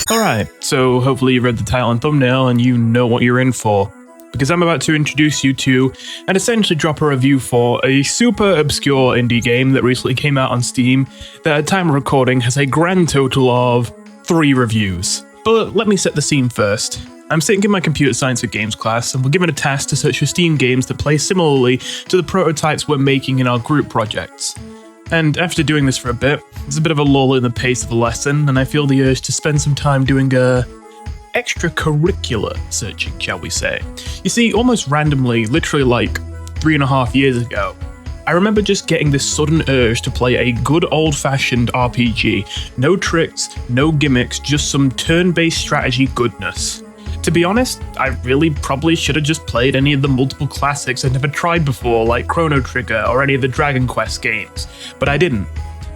Alright, so hopefully you read the title and thumbnail and you know what you're in for, because I'm about to introduce you to and essentially drop a review for a super obscure indie game that recently came out on Steam that at time of recording has a grand total of 3 reviews. But let me set the scene first. I'm sitting in my computer science for games class and we're given a task to search for Steam games that play similarly to the prototypes we're making in our group projects. And after doing this for a bit, there's a bit of a lull in the pace of the lesson, and I feel the urge to spend some time doing extracurricular searching, shall we say. You see, almost randomly, literally like 3.5 years ago, I remember just getting this sudden urge to play a good old-fashioned RPG. No tricks, no gimmicks, just some turn-based strategy goodness. To be honest, I really probably should have just played any of the multiple classics I'd never tried before, like Chrono Trigger or any of the Dragon Quest games, but I didn't.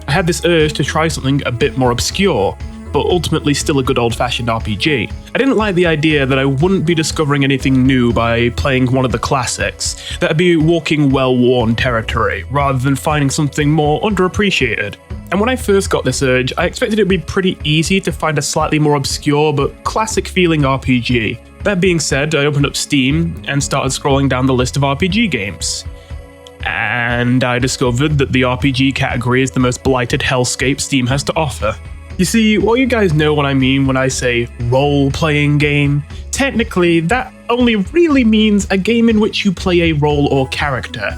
I had this urge to try something a bit more obscure, but ultimately still a good old-fashioned RPG. I didn't like the idea that I wouldn't be discovering anything new by playing one of the classics, that I'd be walking well-worn territory, rather than finding something more underappreciated. And when I first got this urge, I expected it would be pretty easy to find a slightly more obscure but classic-feeling RPG. That being said, I opened up Steam and started scrolling down the list of RPG games. And I discovered that the RPG category is the most blighted hellscape Steam has to offer. You see, well, you guys know what I mean when I say role-playing game. Technically, that only really means a game in which you play a role or character,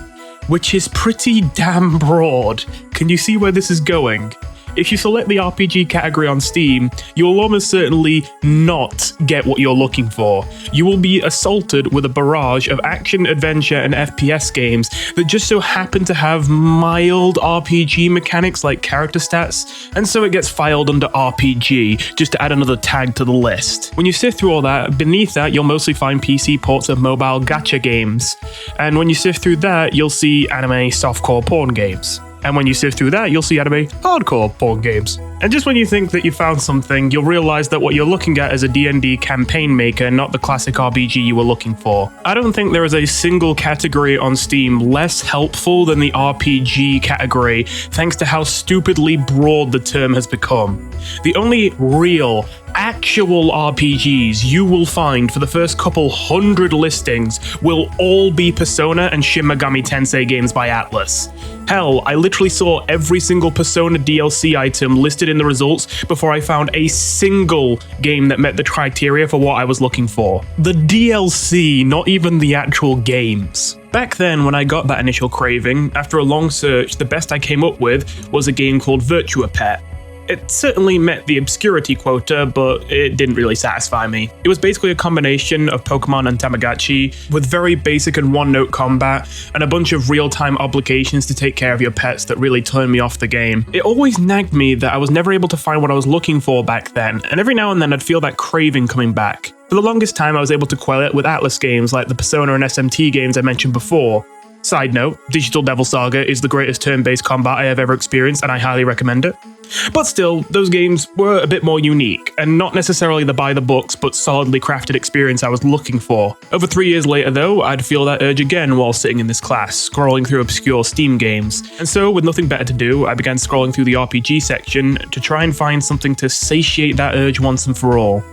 which is pretty damn broad. Can you see where this is going? If you select the RPG category on Steam, you will almost certainly not get what you're looking for. You will be assaulted with a barrage of action, adventure, and FPS games that just so happen to have mild RPG mechanics like character stats, and so it gets filed under RPG, just to add another tag to the list. When you sift through all that, beneath that you'll mostly find PC ports of mobile gacha games, and when you sift through that, you'll see anime softcore porn games. And when you sift through that, you'll see anime hardcore porn games. And just when you think that you found something, you'll realize that what you're looking at is a D&D campaign maker, not the classic RPG you were looking for. I don't think there is a single category on Steam less helpful than the RPG category, thanks to how stupidly broad the term has become. The only real, actual RPGs you will find for the first couple hundred listings will all be Persona and Shin Megami Tensei games by Atlas. Hell, I literally saw every single Persona DLC item listed in the results before I found a single game that met the criteria for what I was looking for. The DLC, not even the actual games. Back then, when I got that initial craving, after a long search, the best I came up with was a game called Virtua Pet. It certainly met the obscurity quota, but it didn't really satisfy me. It was basically a combination of Pokemon and Tamagotchi, with very basic and one-note combat, and a bunch of real-time obligations to take care of your pets that really turned me off the game. It always nagged me that I was never able to find what I was looking for back then, and every now and then I'd feel that craving coming back. For the longest time, I was able to quell it with Atlas games like the Persona and SMT games I mentioned before. Side note, Digital Devil Saga is the greatest turn-based combat I have ever experienced, and I highly recommend it. But still, those games were a bit more unique, and not necessarily the by-the-books but solidly crafted experience I was looking for. Over 3 years later though, I'd feel that urge again while sitting in this class, scrolling through obscure Steam games. And so, with nothing better to do, I began scrolling through the RPG section to try and find something to satiate that urge once and for all.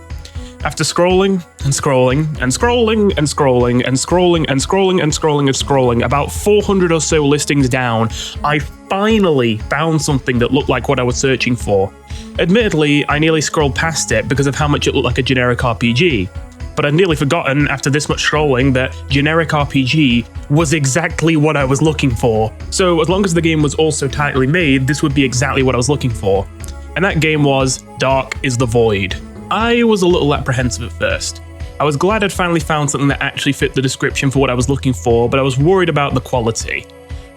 After scrolling, and scrolling, and scrolling, and scrolling, and scrolling, and scrolling, and scrolling, and scrolling, about 400 or so listings down, I finally found something that looked like what I was searching for. Admittedly, I nearly scrolled past it because of how much it looked like a generic RPG. But I'd nearly forgotten, after this much scrolling, that generic RPG was exactly what I was looking for. So as long as the game was also tightly made, this would be exactly what I was looking for. And that game was Dark is the Void. I was a little apprehensive at first. I was glad I'd finally found something that actually fit the description for what I was looking for, but I was worried about the quality.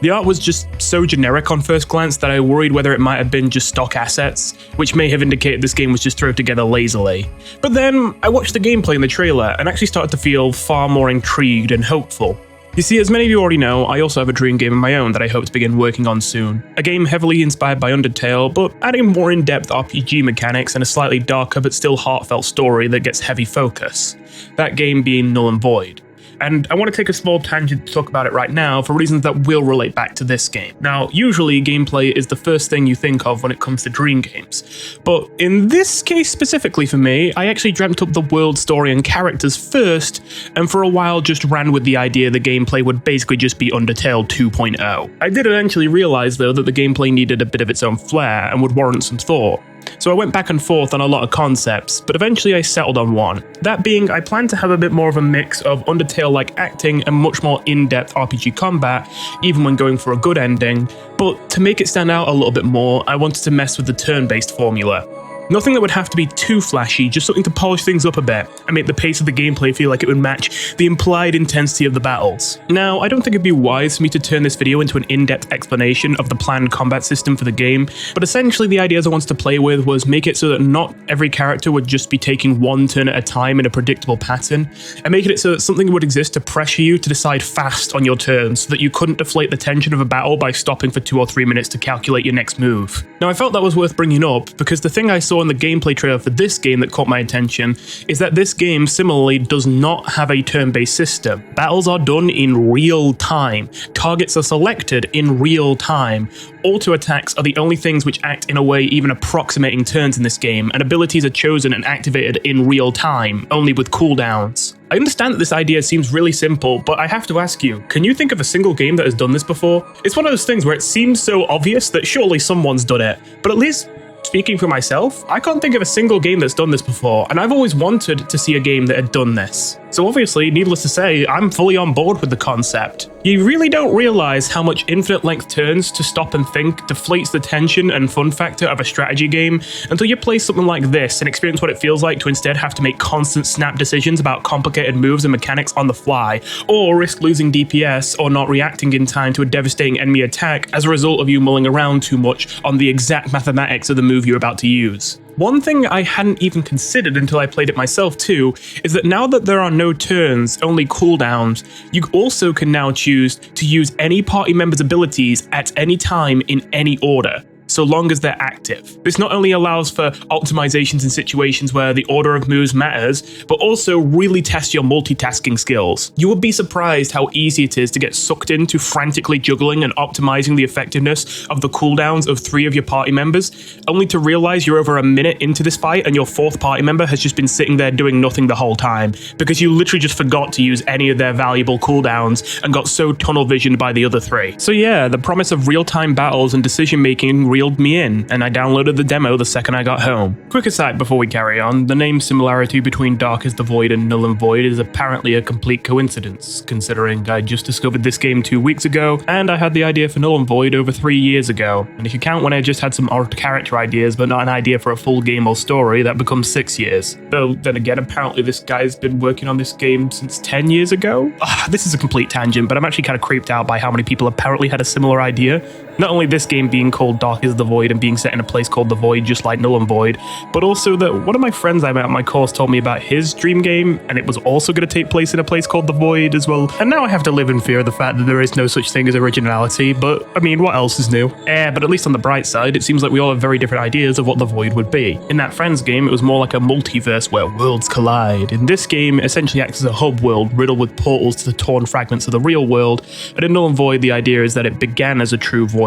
The art was just so generic on first glance that I worried whether it might have been just stock assets, which may have indicated this game was just thrown together lazily. But then, I watched the gameplay in the trailer and actually started to feel far more intrigued and hopeful. You see, as many of you already know, I also have a dream game of my own that I hope to begin working on soon. A game heavily inspired by Undertale, but adding more in-depth RPG mechanics and a slightly darker but still heartfelt story that gets heavy focus. That game being Null and Void. and I want to take a small tangent to talk about it right now for reasons that will relate back to this game. Now, usually gameplay is the first thing you think of when it comes to dream games, but in this case specifically for me, I actually dreamt up the world, story, and characters first, and for a while just ran with the idea the gameplay would basically just be Undertale 2.0. I did eventually realize though that the gameplay needed a bit of its own flair and would warrant some thought. So I went back and forth on a lot of concepts, but eventually I settled on one. That being, I plan to have a bit more of a mix of Undertale-like acting and much more in-depth RPG combat, even when going for a good ending, but to make it stand out a little bit more, I wanted to mess with the turn-based formula. Nothing that would have to be too flashy, just something to polish things up a bit and make the pace of the gameplay feel like it would match the implied intensity of the battles. Now, I don't think it'd be wise for me to turn this video into an in-depth explanation of the planned combat system for the game, but essentially the ideas I wanted to play with was make it so that not every character would just be taking one turn at a time in a predictable pattern, and making it so that something would exist to pressure you to decide fast on your turn so that you couldn't deflate the tension of a battle by stopping for 2 or 3 minutes to calculate your next move. Now, I felt that was worth bringing up because the thing I saw in the gameplay trailer for this game that caught my attention is that this game similarly does not have a turn-based system. Battles are done in real time. Targets are selected in real time. Auto attacks are the only things which act in a way even approximating turns in this game, and abilities are chosen and activated in real time, only with cooldowns. I understand that this idea seems really simple, but I have to ask you, can you think of a single game that has done this before? It's one of those things where it seems so obvious that surely someone's done it, but at least speaking for myself, I can't think of a single game that's done this before, and I've always wanted to see a game that had done this. So obviously, needless to say, I'm fully on board with the concept. You really don't realize how much infinite length turns to stop and think deflates the tension and fun factor of a strategy game until you play something like this and experience what it feels like to instead have to make constant snap decisions about complicated moves and mechanics on the fly, or risk losing DPS or not reacting in time to a devastating enemy attack as a result of you mulling around too much on the exact mathematics of the move you're about to use. One thing I hadn't even considered until I played it myself too, is that now that there are no turns, only cooldowns, you also can now choose to use any party member's abilities at any time in any order, so long as they're active. This not only allows for optimizations in situations where the order of moves matters, but also really tests your multitasking skills. You would be surprised how easy it is to get sucked into frantically juggling and optimizing the effectiveness of the cooldowns of 3 of your party members, only to realize you're over a minute into this fight and your 4th party member has just been sitting there doing nothing the whole time, because you literally just forgot to use any of their valuable cooldowns and got so tunnel visioned by the other 3. So yeah, the promise of real-time battles and decision-making reeled me in, and I downloaded the demo the second I got home. Quick aside before we carry on, the name similarity between Dark is the Void and Null and Void is apparently a complete coincidence, considering I just discovered this game 2 weeks ago, and I had the idea for Null and Void over 3 years ago. And if you count when I just had some odd character ideas but not an idea for a full game or story, that becomes 6 years. Though then again, apparently this guy's been working on this game since 10 years ago? This is a complete tangent, but I'm actually kind of creeped out by how many people apparently had a similar idea. Not only this game being called Dark is the Void and being set in a place called the Void just like Null and Void, but also that one of my friends I met on my course told me about his dream game and it was also going to take place in a place called the Void as well. And now I have to live in fear of the fact that there is no such thing as originality, but I mean, what else is new? But at least on the bright side, it seems like we all have very different ideas of what the Void would be. In that friend's game, it was more like a multiverse where worlds collide. In this game, it essentially acts as a hub world riddled with portals to the torn fragments of the real world, and in Null and Void, the idea is that it began as a true void,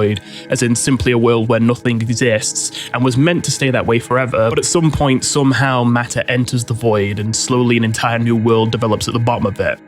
as in simply a world where nothing exists, and was meant to stay that way forever, but at some point, somehow matter enters the void, and slowly an entire new world develops at the bottom of it.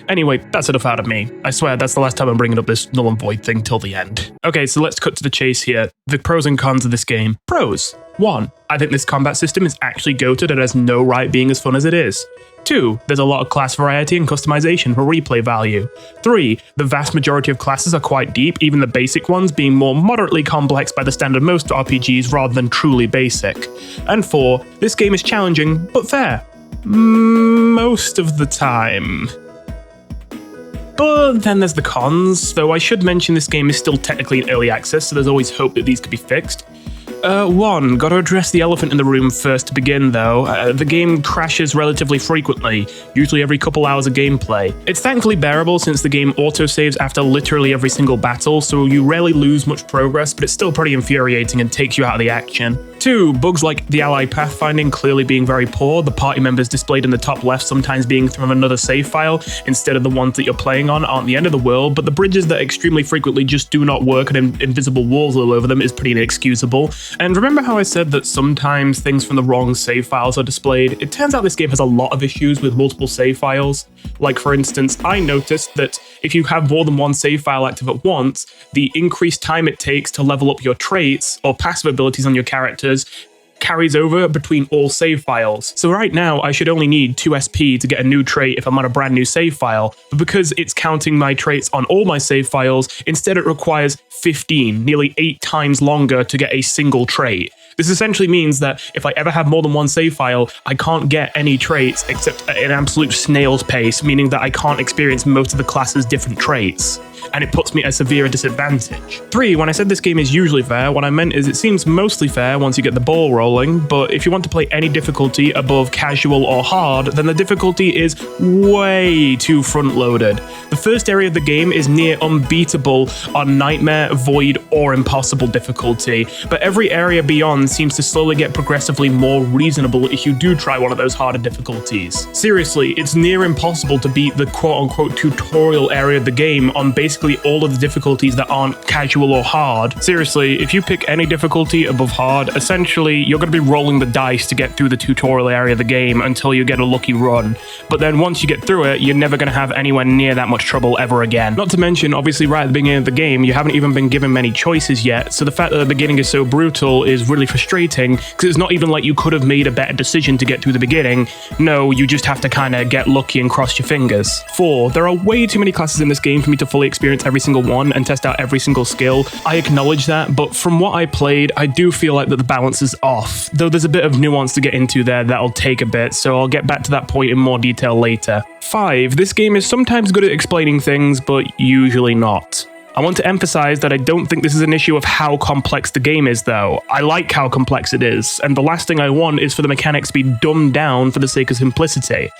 Anyway, that's enough out of me. I swear that's the last time I'm bringing up this Null and Void thing till the end. Okay, so let's cut to the chase here. The pros and cons of this game. Pros. 1. I think this combat system is actually goated and has no right being as fun as it is. 2. There's a lot of class variety and customization for replay value. 3. The vast majority of classes are quite deep, even the basic ones being more moderately complex by the standard of most RPGs rather than truly basic. And 4. This game is challenging, but fair. Most of the time. But then there's the cons, though I should mention this game is still technically in early access, so there's always hope that these could be fixed. 1. Gotta address the elephant in the room first to begin though. The game crashes relatively frequently, usually every couple hours of gameplay. It's thankfully bearable since the game autosaves after literally every single battle, so you rarely lose much progress, but it's still pretty infuriating and takes you out of the action. 2. Bugs like the ally pathfinding clearly being very poor, the party members displayed in the top left sometimes being from another save file instead of the ones that you're playing on aren't the end of the world, but the bridges that extremely frequently just do not work and invisible walls all over them is pretty inexcusable. And remember how I said that sometimes things from the wrong save files are displayed? It turns out this game has a lot of issues with multiple save files. Like for instance, I noticed that if you have more than one save file active at once, the increased time it takes to level up your traits or passive abilities on your characters carries over between all save files. So right now, I should only need 2 SP to get a new trait if I'm on a brand new save file, but because it's counting my traits on all my save files, instead it requires 15, nearly 8 times longer to get a single trait. This essentially means that if I ever have more than one save file, I can't get any traits except at an absolute snail's pace, meaning that I can't experience most of the class's different traits, and it puts me at a severe disadvantage. 3. When I said this game is usually fair, what I meant is it seems mostly fair once you get the ball rolling, but if you want to play any difficulty above casual or hard, then the difficulty is way too front-loaded. The first area of the game is near unbeatable on Nightmare, Void, or Impossible difficulty, but every area beyond seems to slowly get progressively more reasonable if you do try one of those harder difficulties. Seriously, it's near impossible to beat the quote-unquote tutorial area of the game on basically all of the difficulties that aren't casual or hard. Seriously, if you pick any difficulty above hard, essentially you're going to be rolling the dice to get through the tutorial area of the game until you get a lucky run. But then once you get through it, you're never going to have anywhere near that much trouble ever again. Not to mention, obviously right at the beginning of the game, you haven't even been given many choices yet, so the fact that the beginning is so brutal is really frustrating, because it's not even like you could have made a better decision to get through the beginning. No, you just have to kind of get lucky and cross your fingers. 4. There are way too many classes in this game for me to fully experience every single one and test out every single skill. I acknowledge that, but from what I played, I do feel like that the balance is off, though there's a bit of nuance to get into there that'll take a bit, so I'll get back to that point in more detail later. 5. This game is sometimes good at explaining things, but usually not. I want to emphasize that I don't think this is an issue of how complex the game is, though. I like how complex it is, and the last thing I want is for the mechanics to be dumbed down for the sake of simplicity.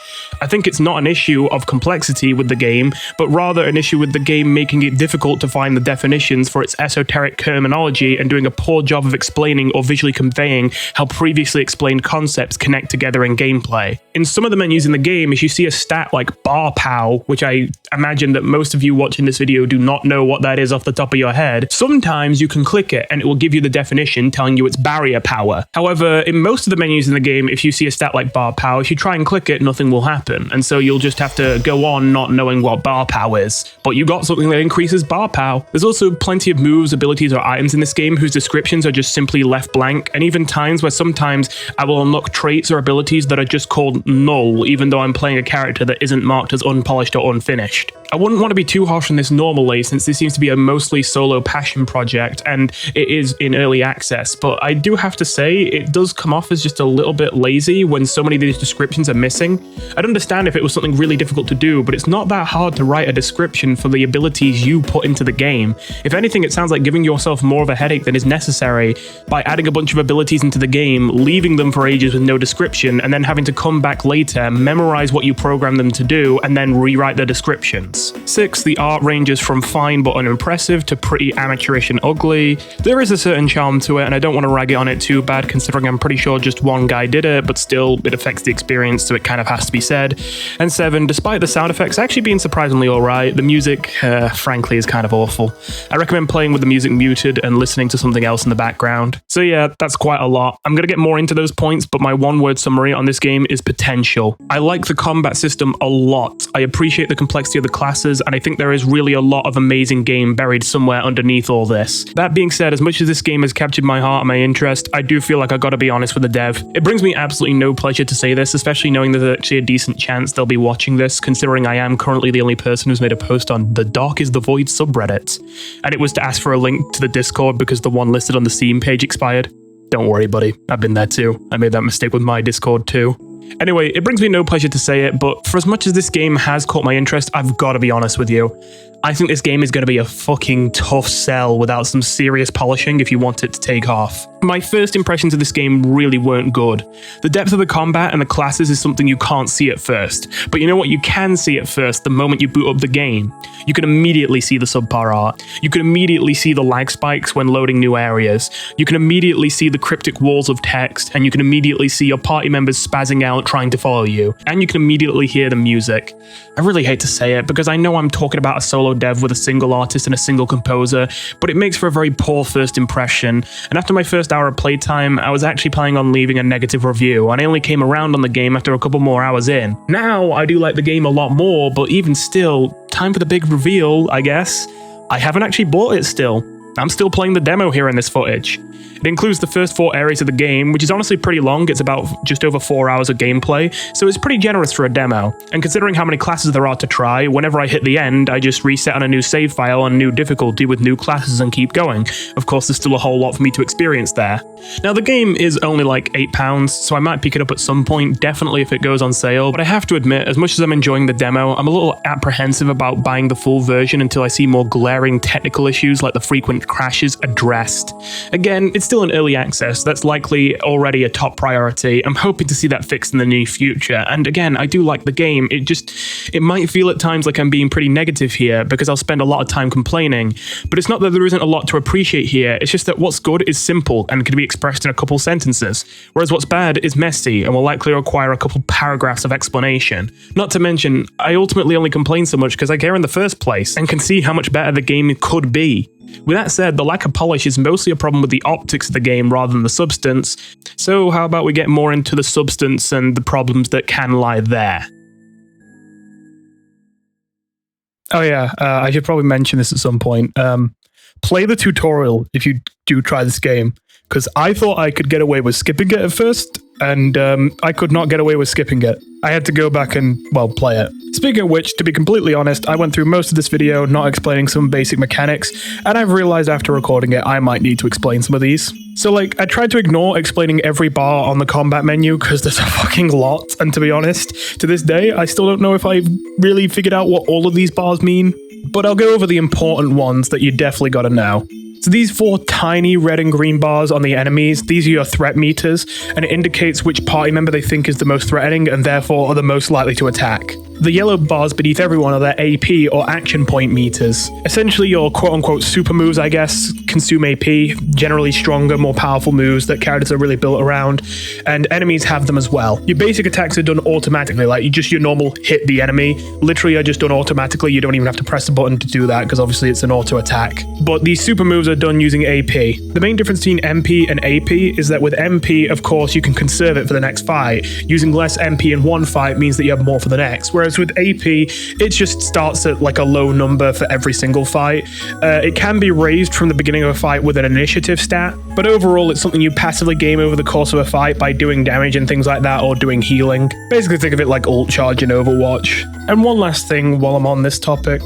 I think it's not an issue of complexity with the game, but rather an issue with the game making it difficult to find the definitions for its esoteric terminology and doing a poor job of explaining or visually conveying how previously explained concepts connect together in gameplay. In some of the menus in the game, if you see a stat like bar pow, which I imagine that most of you watching this video do not know what that is off the top of your head, sometimes you can click it and it will give you the definition telling you it's barrier power. However, in most of the menus in the game, if you see a stat like bar power, if you try and click it, nothing will happen, and so you'll just have to go on not knowing what bar power is. But you got something that increases bar power. There's also plenty of moves, abilities, or items in this game whose descriptions are just simply left blank, and even times where sometimes I will unlock traits or abilities that are just called null, even though I'm playing a character that isn't marked as unpolished or unfinished. I wouldn't want to be too harsh on this normally, since this seems to be a mostly solo passion project, and it is in early access, but I do have to say it does come off as just a little bit lazy when so many of these descriptions are missing. I'd understand if it was something really difficult to do, but it's not that hard to write a description for the abilities you put into the game. If anything, it sounds like giving yourself more of a headache than is necessary by adding a bunch of abilities into the game, leaving them for ages with no description, and then having to come back later, memorize what you programmed them to do, and then rewrite the descriptions. 6. The art ranges from fine but unimpressive to pretty amateurish and ugly. There is a certain charm to it, and I don't want to rag it on it too bad, considering I'm pretty sure just one guy did it, but still, it affects the experience, so it kind of has to be said. And 7. Despite the sound effects actually being surprisingly alright, the music, frankly, is kind of awful. I recommend playing with the music muted and listening to something else in the background. So yeah, that's quite a lot. I'm gonna get more into those points, but my one-word summary on this game is potential. I like the combat system a lot. I appreciate the complexity of the classes, and I think there is really a lot of amazing game buried somewhere underneath all this. That being said, as much as this game has captured my heart and my interest, I do feel like I gotta be honest with the dev. It brings me absolutely no pleasure to say this, especially knowing there's actually a decent chance they'll be watching this, considering I am currently the only person who's made a post on the Dark is the Void subreddit, and it was to ask for a link to the Discord because the one listed on the Steam page expired. Don't worry, buddy, I've been there too. I made that mistake with my Discord too. Anyway, it brings me no pleasure to say it, but for as much as this game has caught my interest, I've got to be honest with you. I think this game is going to be a fucking tough sell without some serious polishing if you want it to take off. My first impressions of this game really weren't good. The depth of the combat and the classes is something you can't see at first, but you know what you can see at first the moment you boot up the game? You can immediately see the subpar art. You can immediately see the lag spikes when loading new areas. You can immediately see the cryptic walls of text, and you can immediately see your party members spazzing out trying to follow you, and you can immediately hear the music. I really hate to say it because I know I'm talking about a solo dev with a single artist and a single composer, but it makes for a very poor first impression, and after my first hour of playtime, I was actually planning on leaving a negative review, and I only came around on the game after a couple more hours in. Now, I do like the game a lot more, but even still, time for the big reveal, I guess. I haven't actually bought it still. I'm still playing the demo here in this footage. It includes the first 4 areas of the game, which is honestly pretty long. It's about just over 4 hours of gameplay, so it's pretty generous for a demo. And considering how many classes there are to try, whenever I hit the end, I just reset on a new save file on new difficulty with new classes and keep going. Of course, there's still a whole lot for me to experience there. Now, the game is only like £8, so I might pick it up at some point, definitely if it goes on sale, but I have to admit, as much as I'm enjoying the demo, I'm a little apprehensive about buying the full version until I see more glaring technical issues like the frequent crashes addressed. Again, it's still in early access, that's likely already a top priority. I'm hoping to see that fixed in the near future, and again, I do like the game, it might feel at times like I'm being pretty negative here because I'll spend a lot of time complaining, but it's not that there isn't a lot to appreciate here, it's just that what's good is simple and can be expressed in a couple sentences, whereas what's bad is messy and will likely require a couple paragraphs of explanation. Not to mention, I ultimately only complain so much because I care in the first place and can see how much better the game could be. With that said, the lack of polish is mostly a problem with the optics of the game rather than the substance, so how about we get more into the substance and the problems that can lie there. Oh yeah, I should probably mention this at some point. Play the tutorial if you do try this game, because I thought I could get away with skipping it at first, and I could not get away with skipping it. I had to go back and, well, play it. Speaking of which, to be completely honest, I went through most of this video not explaining some basic mechanics, and I've realized after recording it I might need to explain some of these. So like, I tried to ignore explaining every bar on the combat menu because there's a fucking lot, and to be honest, to this day, I still don't know if I've really figured out what all of these bars mean, but I'll go over the important ones that you definitely gotta know. So these 4 tiny red and green bars on the enemies, these are your threat meters, and it indicates which party member they think is the most threatening and therefore are the most likely to attack. The yellow bars beneath everyone are their AP or action point meters. Essentially your quote-unquote super moves, I guess, consume AP, generally stronger, more powerful moves that characters are really built around, and enemies have them as well. Your basic attacks are done automatically, like your normal hit the enemy, literally are just done automatically, you don't even have to press the button to do that because obviously it's an auto attack. But these super moves are done using AP. The main difference between MP and AP is that with MP, of course, you can conserve it for the next fight. Using less MP in one fight means that you have more for the next, whereas with AP, it just starts at like a low number for every single fight. It can be raised from the beginning of a fight with an initiative stat, but overall it's something you passively gain over the course of a fight by doing damage and things like that, or doing healing. Basically think of it like ult charge in Overwatch. And one last thing while I'm on this topic,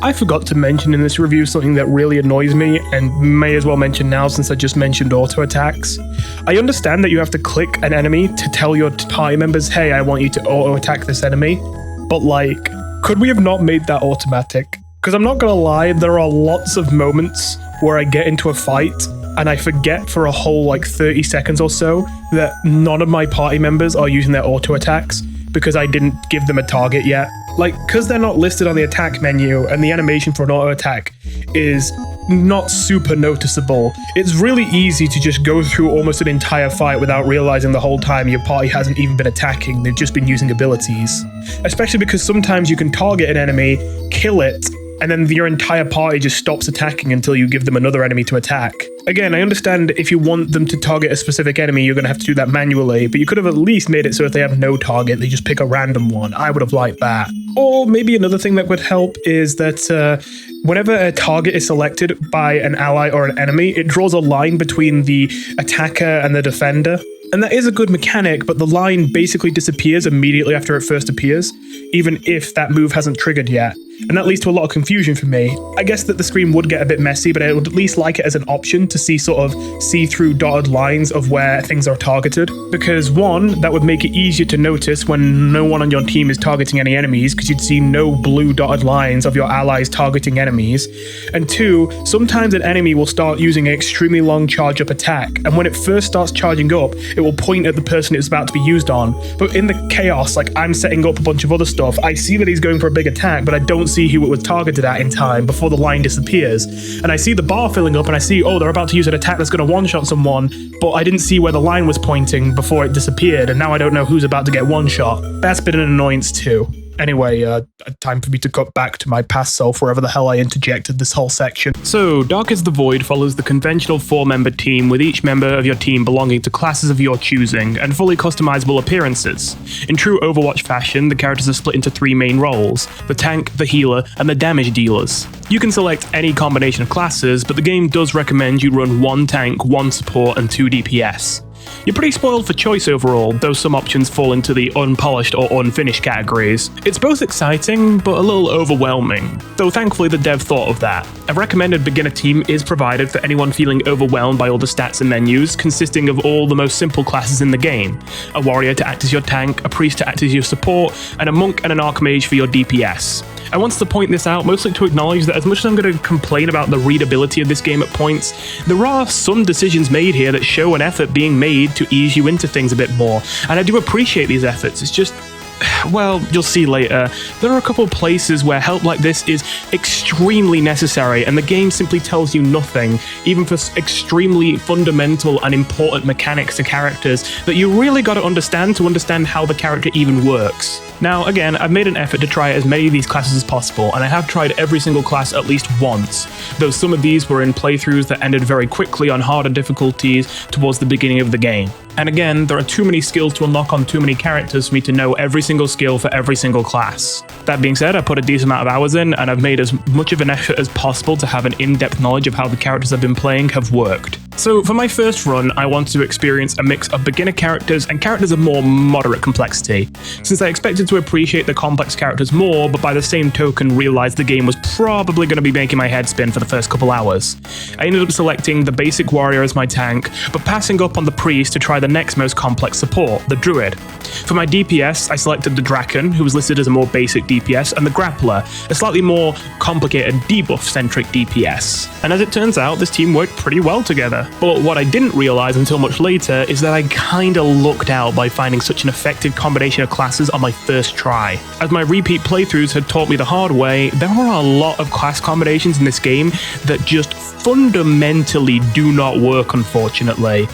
I forgot to mention in this review something that really annoys me, and may as well mention now since I just mentioned auto attacks. I understand that you have to click an enemy to tell your party members, hey, I want you to auto attack this enemy, but like, could we have not made that automatic? Because I'm not gonna lie, there are lots of moments where I get into a fight and I forget for a whole like 30 seconds or so that none of my party members are using their auto attacks because I didn't give them a target yet. Like, because they're not listed on the attack menu and the animation for an auto attack is not super noticeable, it's really easy to just go through almost an entire fight without realizing the whole time your party hasn't even been attacking, they've just been using abilities. Especially because sometimes you can target an enemy, kill it, and then your entire party just stops attacking until you give them another enemy to attack. Again, I understand if you want them to target a specific enemy, you're going to have to do that manually, but you could have at least made it so if they have no target, they just pick a random one. I would have liked that. Or maybe another thing that would help is that whenever a target is selected by an ally or an enemy, it draws a line between the attacker and the defender. And that is a good mechanic, but the line basically disappears immediately after it first appears, even if that move hasn't triggered yet. and that leads to a lot of confusion for me. I guess that the screen would get a bit messy, but I would at least like it as an option to see through dotted lines of where things are targeted. Because one, that would make it easier to notice when no one on your team is targeting any enemies, because you'd see no blue dotted lines of your allies targeting enemies. And two, sometimes an enemy will start using an extremely long charge up attack, and when it first starts charging up, it will point at the person it's about to be used on. But in the chaos, like I'm setting up a bunch of other stuff, I see that he's going for a big attack, but I don't see who it was targeted at in time before the line disappears. And I see the bar filling up and I see, oh, they're about to use an attack that's going to one-shot someone, but I didn't see where the line was pointing before it disappeared, and now I don't know who's about to get one-shot. That's been an annoyance too. Anyway, time for me to cut back to my past self wherever the hell I interjected this whole section. So, Dark is the Void follows the conventional 4-member team, with each member of your team belonging to classes of your choosing and fully customizable appearances. In true Overwatch fashion, the characters are split into 3 main roles: the tank, the healer, and the damage dealers. You can select any combination of classes, but the game does recommend you run 1 tank, 1 support, and 2 DPS. You're pretty spoiled for choice overall, though some options fall into the unpolished or unfinished categories. It's both exciting, but a little overwhelming, though thankfully the dev thought of that. A recommended beginner team is provided for anyone feeling overwhelmed by all the stats and menus, consisting of all the most simple classes in the game: a warrior to act as your tank, a priest to act as your support, and a monk and an archmage for your DPS. I want to point this out mostly to acknowledge that as much as I'm going to complain about the readability of this game at points, there are some decisions made here that show an effort being made to ease you into things a bit more, and I do appreciate these efforts. It's just, well, you'll see later, there are a couple of places where help like this is extremely necessary, and the game simply tells you nothing, even for extremely fundamental and important mechanics to characters that you really got to understand how the character even works. Now, again, I've made an effort to try as many of these classes as possible, and I have tried every single class at least once, though some of these were in playthroughs that ended very quickly on harder difficulties towards the beginning of the game. And again, there are too many skills to unlock on too many characters for me to know every single skill for every single class. That being said, I put a decent amount of hours in, and I've made as much of an effort as possible to have an in-depth knowledge of how the characters I've been playing have worked. So for my first run, I wanted to experience a mix of beginner characters and characters of more moderate complexity, since I expected to appreciate the complex characters more, but by the same token realized the game was probably going to be making my head spin for the first couple hours. I ended up selecting the basic warrior as my tank, but passing up on the priest to try the next most complex support, the Druid. For my DPS, I selected the Draken, who was listed as a more basic DPS, and the Grappler, a slightly more complicated debuff-centric DPS. And as it turns out, this team worked pretty well together. But what I didn't realize until much later is that I kinda lucked out by finding such an effective combination of classes on my first try. As my repeat playthroughs had taught me the hard way, there are a lot of class combinations in this game that just fundamentally do not work, unfortunately.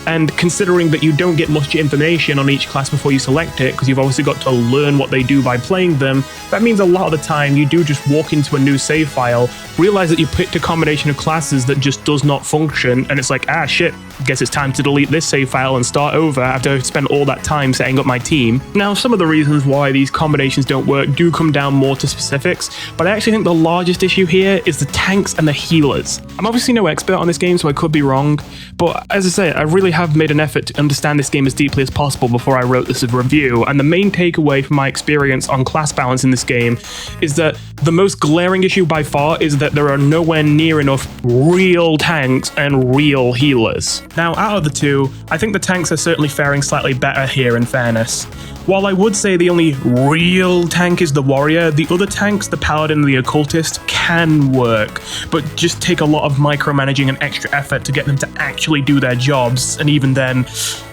And considering that you don't get much information on each class before you select it, because you've obviously got to learn what they do by playing them, that means a lot of the time you do just walk into a new save file, realize that you picked a combination of classes that just does not function, and it's like, ah shit, guess it's time to delete this save file and start over after I've spent all that time setting up my team. Now, some of the reasons why these combinations don't work do come down more to specifics, but I actually think the largest issue here is the tanks and the healers. I'm obviously no expert on this game, so I could be wrong, but as I say, I really have made an effort to understand this game as deeply as possible before I wrote this as a review, and the main takeaway from my experience on class balance in this game is that the most glaring issue by far is that there are nowhere near enough real tanks and real healers. Now, out of the two, I think the tanks are certainly faring slightly better here, in fairness. While I would say the only real tank is the warrior, the other tanks, the Paladin and the Occultist, can work, but just take a lot of micromanaging and extra effort to get them to actually do their jobs, and even then,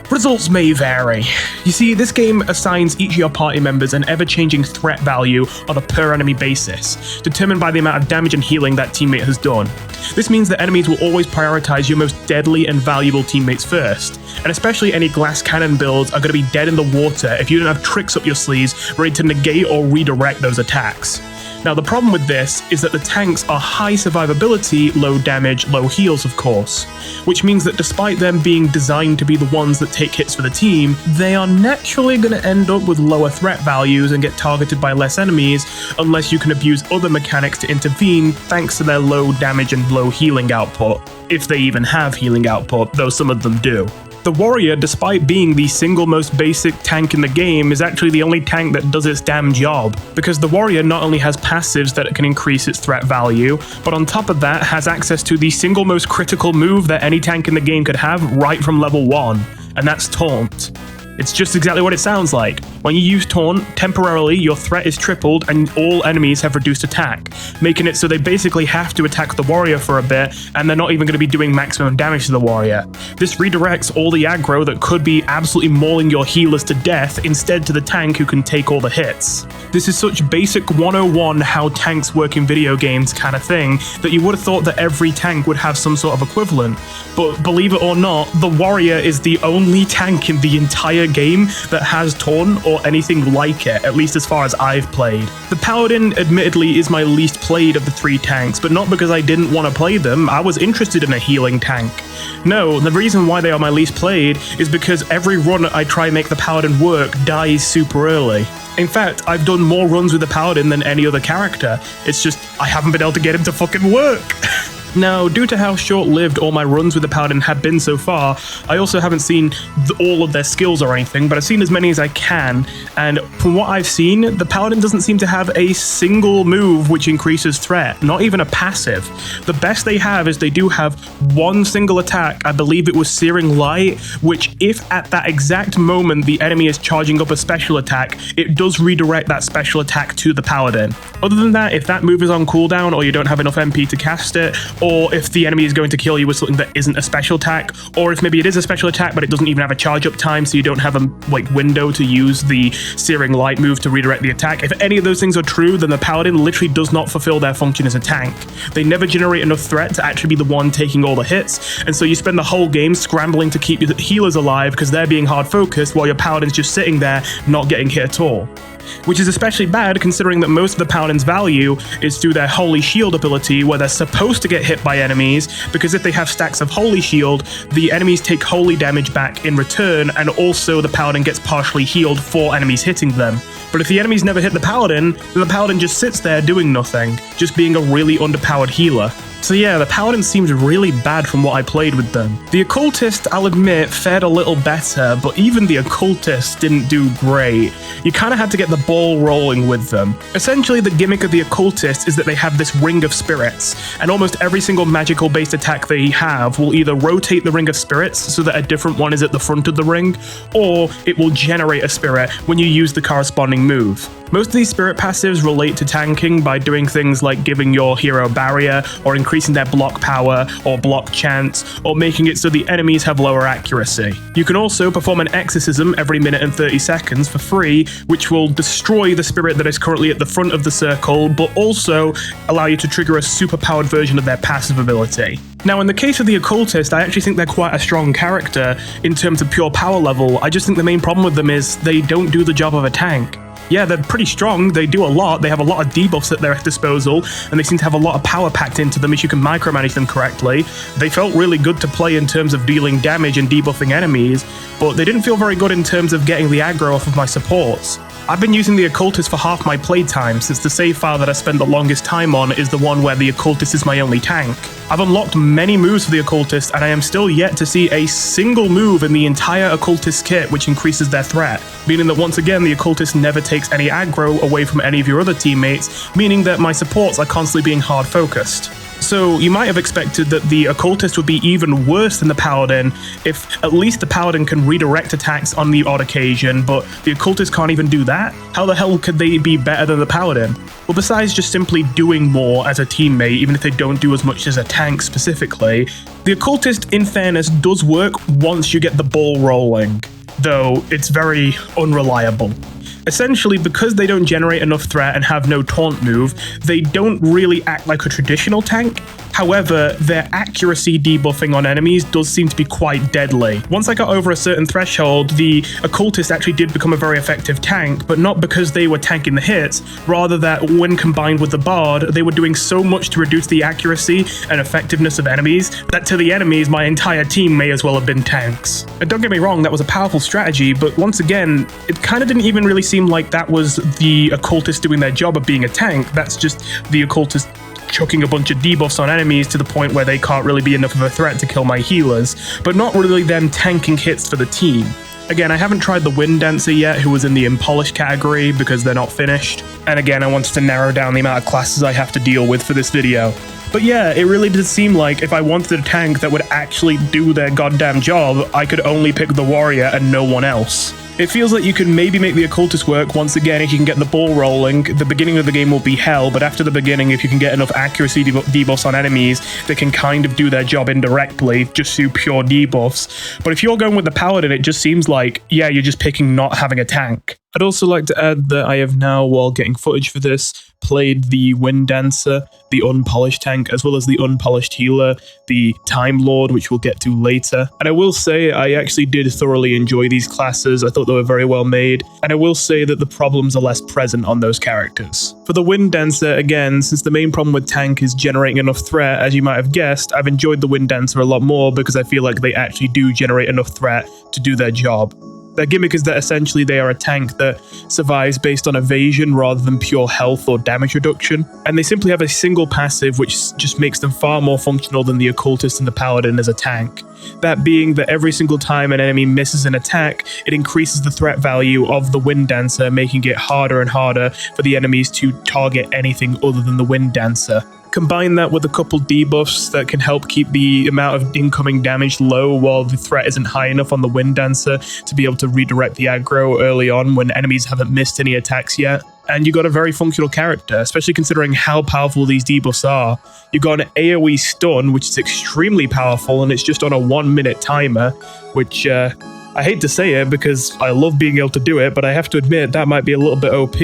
results may vary. You see, this game assigns each of your party members an ever-changing threat value on a per-enemy basis, determined by the amount of damage and healing that teammate has done. This means that enemies will always prioritize your most deadly and valuable teammates first, and especially any glass cannon builds are going to be dead in the water if you don't have tricks up your sleeves ready to negate or redirect those attacks. Now, the problem with this is that the tanks are high survivability, low damage, low heals, of course, which means that despite them being designed to be the ones that take hits for the team, they are naturally going to end up with lower threat values and get targeted by less enemies unless you can abuse other mechanics to intervene thanks to their low damage and low healing output, if they even have healing output, though some of them do. The warrior, despite being the single most basic tank in the game, is actually the only tank that does its damn job, because the warrior not only has passives that can increase its threat value, but on top of that has access to the single most critical move that any tank in the game could have right from level 1, and that's Taunt. It's just exactly what it sounds like. When you use Taunt, temporarily your threat is tripled and all enemies have reduced attack, making it so they basically have to attack the warrior for a bit, and they're not even going to be doing maximum damage to the warrior. This redirects all the aggro that could be absolutely mauling your healers to death instead to the tank who can take all the hits. This is such basic 101 how tanks work in video games kind of thing that you would have thought that every tank would have some sort of equivalent. But believe it or not, the warrior is the only tank in the entire game that has Taunt or anything like it, at least as far as I've played. The Paladin admittedly is my least played of the 3 tanks, but not because I didn't want to play them. I was interested in a healing tank. No, the reason why they are my least played is because every run I try make the Paladin work dies super early. In fact, I've done more runs with the Paladin than any other character. It's just, I haven't been able to get him to fucking work. Now, due to how short-lived all my runs with the Paladin have been so far, I also haven't seen all of their skills or anything, but I've seen as many as I can, and from what I've seen, the Paladin doesn't seem to have a single move which increases threat, not even a passive. The best they have is they do have one single attack, I believe it was Searing Light, which if at that exact moment the enemy is charging up a special attack, it does redirect that special attack to the Paladin. Other than that, if that move is on cooldown or you don't have enough MP to cast it, or if the enemy is going to kill you with something that isn't a special attack, or if maybe it is a special attack but it doesn't even have a charge up time so you don't have a window to use the Searing Light move to redirect the attack. If any of those things are true, then the Paladin literally does not fulfill their function as a tank. They never generate enough threat to actually be the one taking all the hits, and so you spend the whole game scrambling to keep your healers alive because they're being hard focused while your Paladin's just sitting there not getting hit at all. Which is especially bad considering that most of the Paladin's value is through their Holy Shield ability, where they're supposed to get hit by enemies, because if they have stacks of Holy Shield, the enemies take holy damage back in return, and also the Paladin gets partially healed for enemies hitting them. But if the enemies never hit the Paladin, then the Paladin just sits there doing nothing, just being a really underpowered healer. So yeah, the Paladin seems really bad from what I played with them. The Occultist, I'll admit, fared a little better, but even the Occultist didn't do great. You kind of had to get the ball rolling with them. Essentially, the gimmick of the Occultist is that they have this Ring of Spirits, and almost every single magical-based attack they have will either rotate the Ring of Spirits so that a different one is at the front of the ring, or it will generate a spirit when you use the corresponding move. Most of these spirit passives relate to tanking by doing things like giving your hero barrier, or increasing their block power, or block chance, or making it so the enemies have lower accuracy. You can also perform an exorcism every minute and 30 seconds for free, which will destroy the spirit that is currently at the front of the circle, but also allow you to trigger a superpowered version of their passive ability. Now, in the case of the Occultist, I actually think they're quite a strong character in terms of pure power level. I just think the main problem with them is they don't do the job of a tank. Yeah, they're pretty strong, they do a lot, they have a lot of debuffs at their disposal, and they seem to have a lot of power packed into them if you can micromanage them correctly. They felt really good to play in terms of dealing damage and debuffing enemies, but they didn't feel very good in terms of getting the aggro off of my supports. I've been using the Occultist for half my playtime, since the save file that I spent the longest time on is the one where the Occultist is my only tank. I've unlocked many moves for the Occultist, and I am still yet to see a single move in the entire Occultist kit which increases their threat, meaning that once again the Occultist never takes any aggro away from any of your other teammates, meaning that my supports are constantly being hard focused. So you might have expected that the Occultist would be even worse than the Paladin if at least the Paladin can redirect attacks on the odd occasion, but the Occultist can't even do that? How the hell could they be better than the Paladin? Well, besides just simply doing more as a teammate, even if they don't do as much as a tank specifically, the Occultist, in fairness, does work once you get the ball rolling, though it's very unreliable. Essentially, because they don't generate enough threat and have no taunt move, they don't really act like a traditional tank. However, their accuracy debuffing on enemies does seem to be quite deadly. Once I got over a certain threshold, the Occultist actually did become a very effective tank, but not because they were tanking the hits, rather that when combined with the Bard, they were doing so much to reduce the accuracy and effectiveness of enemies, that to the enemies, my entire team may as well have been tanks. And don't get me wrong, that was a powerful strategy, but once again, it kind of didn't even really seem like that was the Occultist doing their job of being a tank. That's just the Occultist chucking a bunch of debuffs on enemies to the point where they can't really be enough of a threat to kill my healers, but not really them tanking hits for the team. Again, I haven't tried the Wind Dancer yet, who was in the Unpolished category, because they're not finished. And again, I wanted to narrow down the amount of classes I have to deal with for this video. But yeah, it really did seem like if I wanted a tank that would actually do their goddamn job, I could only pick the Warrior and no one else. It feels like you can maybe make the Occultist work once again if you can get the ball rolling. The beginning of the game will be hell, but after the beginning, if you can get enough accuracy debuffs on enemies, they can kind of do their job indirectly, just through pure debuffs. But if you're going with the Paladin, it just seems like, yeah, you're just picking not having a tank. I'd also like to add that I have now, while getting footage for this, played the Wind Dancer, the Unpolished tank, as well as the Unpolished healer, the Timelord, which we'll get to later. And I will say I actually did thoroughly enjoy these classes. I thought they were very well made, and I will say that the problems are less present on those characters. For the Wind Dancer, again, since the main problem with tank is generating enough threat, as you might have guessed, I've enjoyed the Wind Dancer a lot more because I feel like they actually do generate enough threat to do their job. Their gimmick is that essentially they are a tank that survives based on evasion rather than pure health or damage reduction, and they simply have a single passive which just makes them far more functional than the Occultist and the Paladin as a tank. That being that every single time an enemy misses an attack, it increases the threat value of the Wind Dancer, making it harder and harder for the enemies to target anything other than the Wind Dancer. Combine that with a couple debuffs that can help keep the amount of incoming damage low while the threat isn't high enough on the Wind Dancer to be able to redirect the aggro early on when enemies haven't missed any attacks yet. And you got a very functional character, especially considering how powerful these debuffs are. You got an AoE stun, which is extremely powerful, and it's just on a 1-minute timer, which I hate to say it because I love being able to do it, but I have to admit that might be a little bit OP.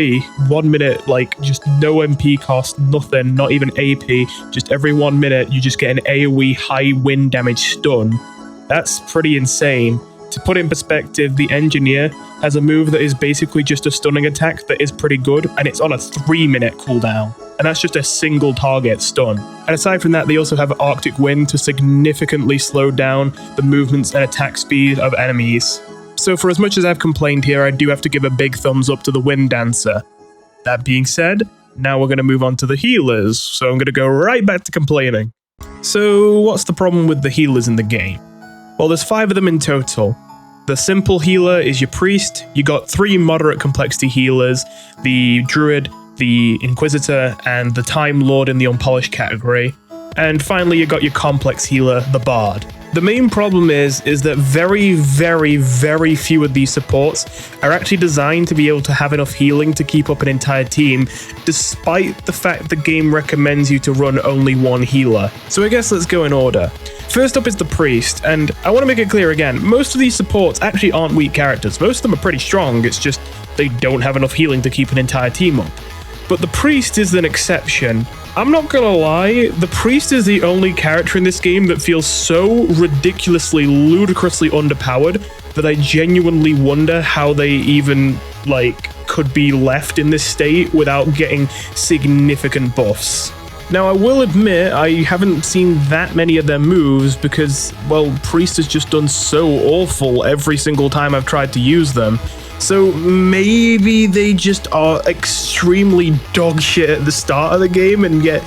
1 minute, like, just no MP cost, nothing, not even AP. Just every 1 minute, you just get an AoE high wind damage stun. That's pretty insane. To put it in perspective, the Engineer has a move that is basically just a stunning attack that is pretty good, and it's on a 3-minute cooldown. And that's just a single target stun. And aside from that, they also have Arctic Wind to significantly slow down the movements and attack speed of enemies. So for as much as I've complained here, I do have to give a big thumbs up to the Wind Dancer. That being said, now we're going to move on to the healers, so I'm going to go right back to complaining. So what's the problem with the healers in the game? Well, there's 5 of them in total. The simple healer is your priest. You got 3 moderate complexity healers, the Druid, the Inquisitor, and the Timelord in the Unpolished category. And finally, you got your complex healer, the Bard. The main problem is that very, very, very few of these supports are actually designed to be able to have enough healing to keep up an entire team, despite the fact the game recommends you to run only 1 healer. So I guess let's go in order. First up is the Priest, and I want to make it clear again, most of these supports actually aren't weak characters. Most of them are pretty strong, it's just they don't have enough healing to keep an entire team up. But the Priest is an exception. I'm not gonna lie, the Priest is the only character in this game that feels so ridiculously, ludicrously underpowered that I genuinely wonder how they even, could be left in this state without getting significant buffs. Now, I will admit, I haven't seen that many of their moves because, well, Priest has just done so awful every single time I've tried to use them. So maybe they just are extremely dog shit at the start of the game and get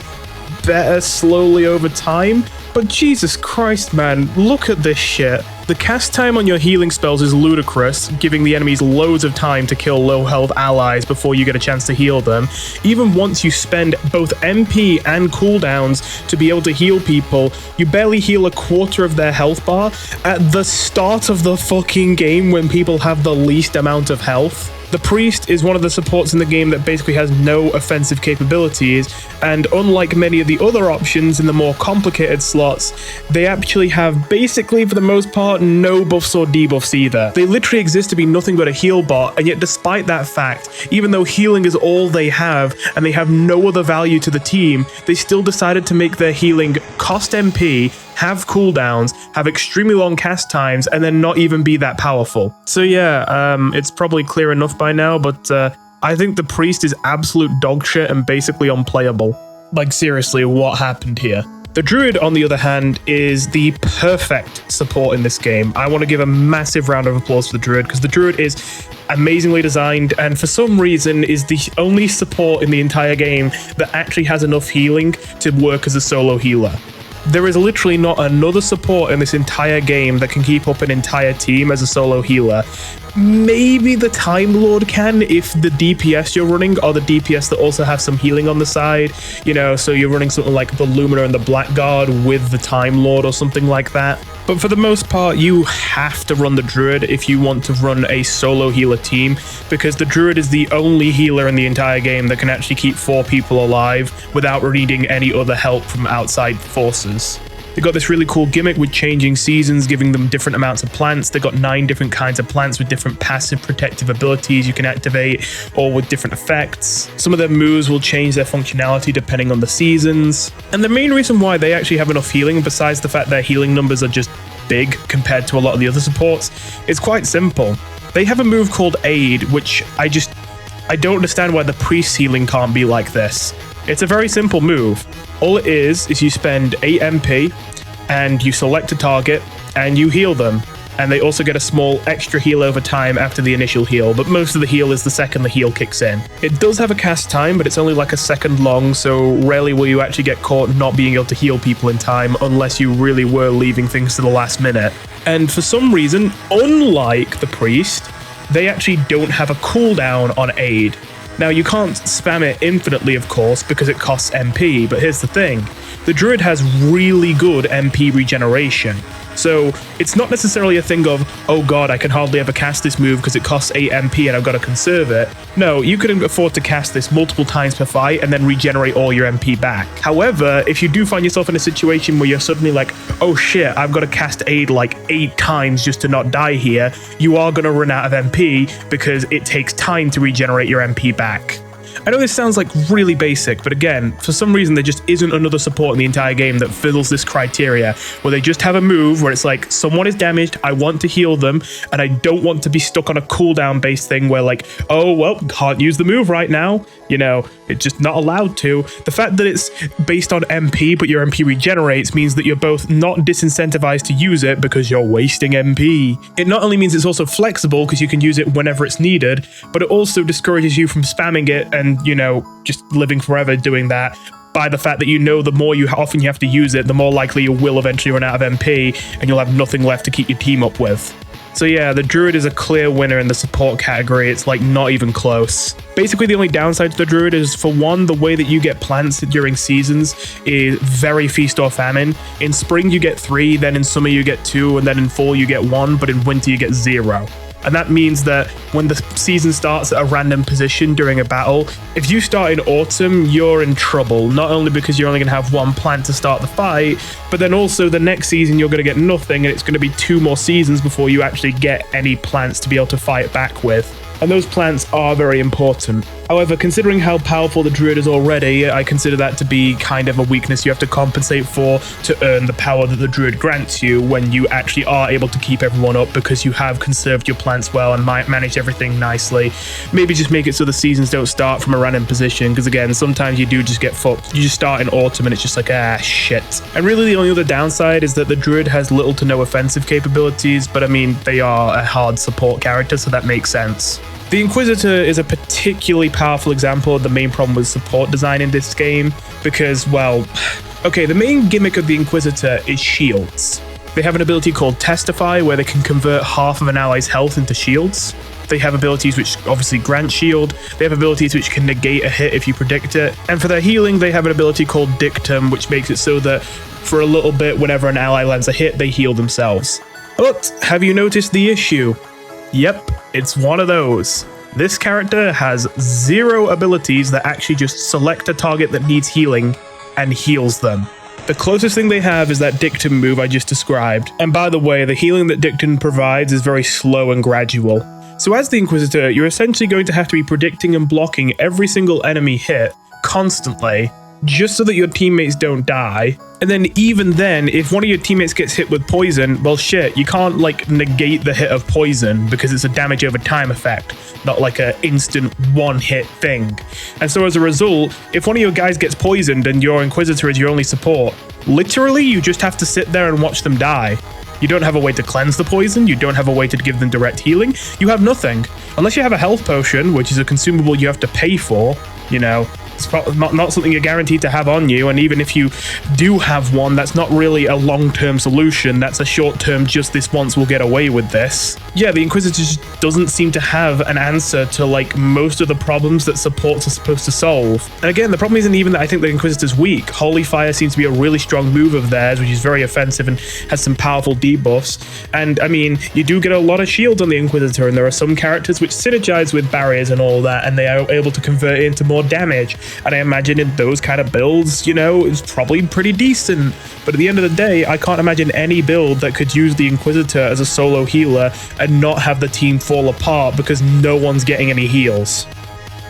better slowly over time. But Jesus Christ, man, look at this shit. The cast time on your healing spells is ludicrous, giving the enemies loads of time to kill low health allies before you get a chance to heal them. Even once you spend both MP and cooldowns to be able to heal people, you barely heal a quarter of their health bar at the start of the fucking game when people have the least amount of health. The Priest is one of the supports in the game that basically has no offensive capabilities, and unlike many of the other options in the more complicated slots, they actually have basically, for the most part, no buffs or debuffs either. They literally exist to be nothing but a heal bot, and yet despite that fact, even though healing is all they have, and they have no other value to the team, they still decided to make their healing cost MP, have cooldowns, have extremely long cast times, and then not even be that powerful. So yeah, it's probably clear enough by now, but I think the Priest is absolute dog shit and basically unplayable. Like, seriously, what happened here? The Druid, on the other hand, is the perfect support in this game. I want to give a massive round of applause for the Druid, because the Druid is amazingly designed and for some reason is the only support in the entire game that actually has enough healing to work as a solo healer. There is literally not another support in this entire game that can keep up an entire team as a solo healer. Maybe the Timelord can if the DPS you're running are the DPS that also have some healing on the side. You know, so you're running something like the Lumina and the Blackguard with the Timelord or something like that. But for the most part, you have to run the Druid if you want to run a solo healer team, because the Druid is the only healer in the entire game that can actually keep 4 people alive without needing any other help from outside forces. They got this really cool gimmick with changing seasons, giving them different amounts of plants. They got 9 different kinds of plants with different passive protective abilities you can activate, or with different effects. Some of their moves will change their functionality depending on the seasons. And the main reason why they actually have enough healing, besides the fact their healing numbers are just big compared to a lot of the other supports, is quite simple. They have a move called Aid, which I don't understand why the priest healing can't be like this. It's a very simple move. All it is you spend 8 MP and you select a target and you heal them. And they also get a small extra heal over time after the initial heal, but most of the heal is the second the heal kicks in. It does have a cast time, but it's only like a second long, so rarely will you actually get caught not being able to heal people in time unless you really were leaving things to the last minute. And for some reason, unlike the priest, they actually don't have a cooldown on Aid. Now, you can't spam it infinitely, of course, because it costs MP, but here's the thing. The Druid has really good MP regeneration. So it's not necessarily a thing of, oh god, I can hardly ever cast this move because it costs 8 MP and I've got to conserve it. No, you can afford to cast this multiple times per fight and then regenerate all your MP back. However, if you do find yourself in a situation where you're suddenly like, oh shit, I've got to cast Aid like 8 times just to not die here, you are going to run out of MP because it takes time to regenerate your MP back. I know this sounds like really basic, but again, for some reason there just isn't another support in the entire game that fills this criteria, where they just have a move where it's like, someone is damaged, I want to heal them, and I don't want to be stuck on a cooldown based thing where like, oh well, can't use the move right now, you know, it's just not allowed to. The fact that it's based on MP, but your MP regenerates, means that you're both not disincentivized to use it because you're wasting MP. It not only means it's also flexible because you can use it whenever it's needed, but it also discourages you from spamming it and, you know, just living forever doing that, by the fact that you know the more often you have to use it, the more likely you will eventually run out of MP and you'll have nothing left to keep your team up with. So yeah, the Druid is a clear winner in the support category. It's like not even close. Basically, the only downside to the Druid is, for one, the way that you get plants during seasons is very feast or famine. In spring you get 3, then in summer you get 2, and then in fall you get 1, but in winter you get 0. And that means that when the season starts at a random position during a battle, if you start in autumn, you're in trouble. Not only because you're only going to have 1 plant to start the fight, but then also the next season you're going to get nothing, and it's going to be 2 more seasons before you actually get any plants to be able to fight back with. And those plants are very important. However, considering how powerful the Druid is already, I consider that to be kind of a weakness you have to compensate for to earn the power that the Druid grants you when you actually are able to keep everyone up because you have conserved your plants well and managed everything nicely. Maybe just make it so the seasons don't start from a random position, because again, sometimes you do just get fucked. You just start in autumn and it's just like, ah, shit. And really the only other downside is that the Druid has little to no offensive capabilities, but I mean, they are a hard support character, so that makes sense. The Inquisitor is a particularly powerful example of the main problem with support design in this game, because, well, okay, the main gimmick of the Inquisitor is shields. They have an ability called Testify, where they can convert half of an ally's health into shields. They have abilities which obviously grant shield. They have abilities which can negate a hit if you predict it. And for their healing, they have an ability called Dictum, which makes it so that for a little bit, whenever an ally lands a hit, they heal themselves. But have you noticed the issue? Yep, it's one of those. This character has 0 abilities that actually just select a target that needs healing and heals them. The closest thing they have is that Dictum move I just described. And by the way, the healing that Dictum provides is very slow and gradual. So as the Inquisitor, you're essentially going to have to be predicting and blocking every single enemy hit constantly, just so that your teammates don't die. And then even then, if one of your teammates gets hit with poison, well shit, you can't like negate the hit of poison because it's a damage over time effect, not like a instant one hit thing. And so as a result, if one of your guys gets poisoned and your Inquisitor is your only support, literally you just have to sit there and watch them die. You don't have a way to cleanse the poison, you don't have a way to give them direct healing, you have nothing. Unless you have a health potion, which is a consumable you have to pay for, you know, it's not something you're guaranteed to have on you, and even if you do have one, that's not really a long-term solution, that's a short-term just this once we'll get away with this. Yeah, the Inquisitor just doesn't seem to have an answer to like most of the problems that supports are supposed to solve. And again, the problem isn't even that I think the Inquisitor's weak. Holy Fire seems to be a really strong move of theirs, which is very offensive and has some powerful debuffs. And I mean, you do get a lot of shields on the Inquisitor, and there are some characters which synergize with barriers and all that, and they are able to convert it into more damage. And I imagine in those kind of builds, you know, it's probably pretty decent. But at the end of the day, I can't imagine any build that could use the Inquisitor as a solo healer and not have the team fall apart because no one's getting any heals.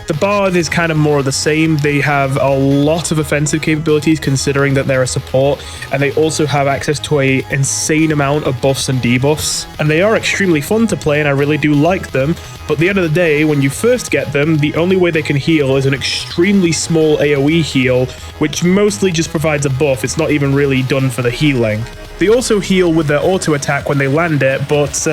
The Bard is kind of more of the same. They have a lot of offensive capabilities considering that they're a support, and they also have access to an insane amount of buffs and debuffs. And they are extremely fun to play, and I really do like them, but at the end of the day, when you first get them, the only way they can heal is an extremely small AoE heal, which mostly just provides a buff. It's not even really done for the healing. They also heal with their auto attack when they land it, but,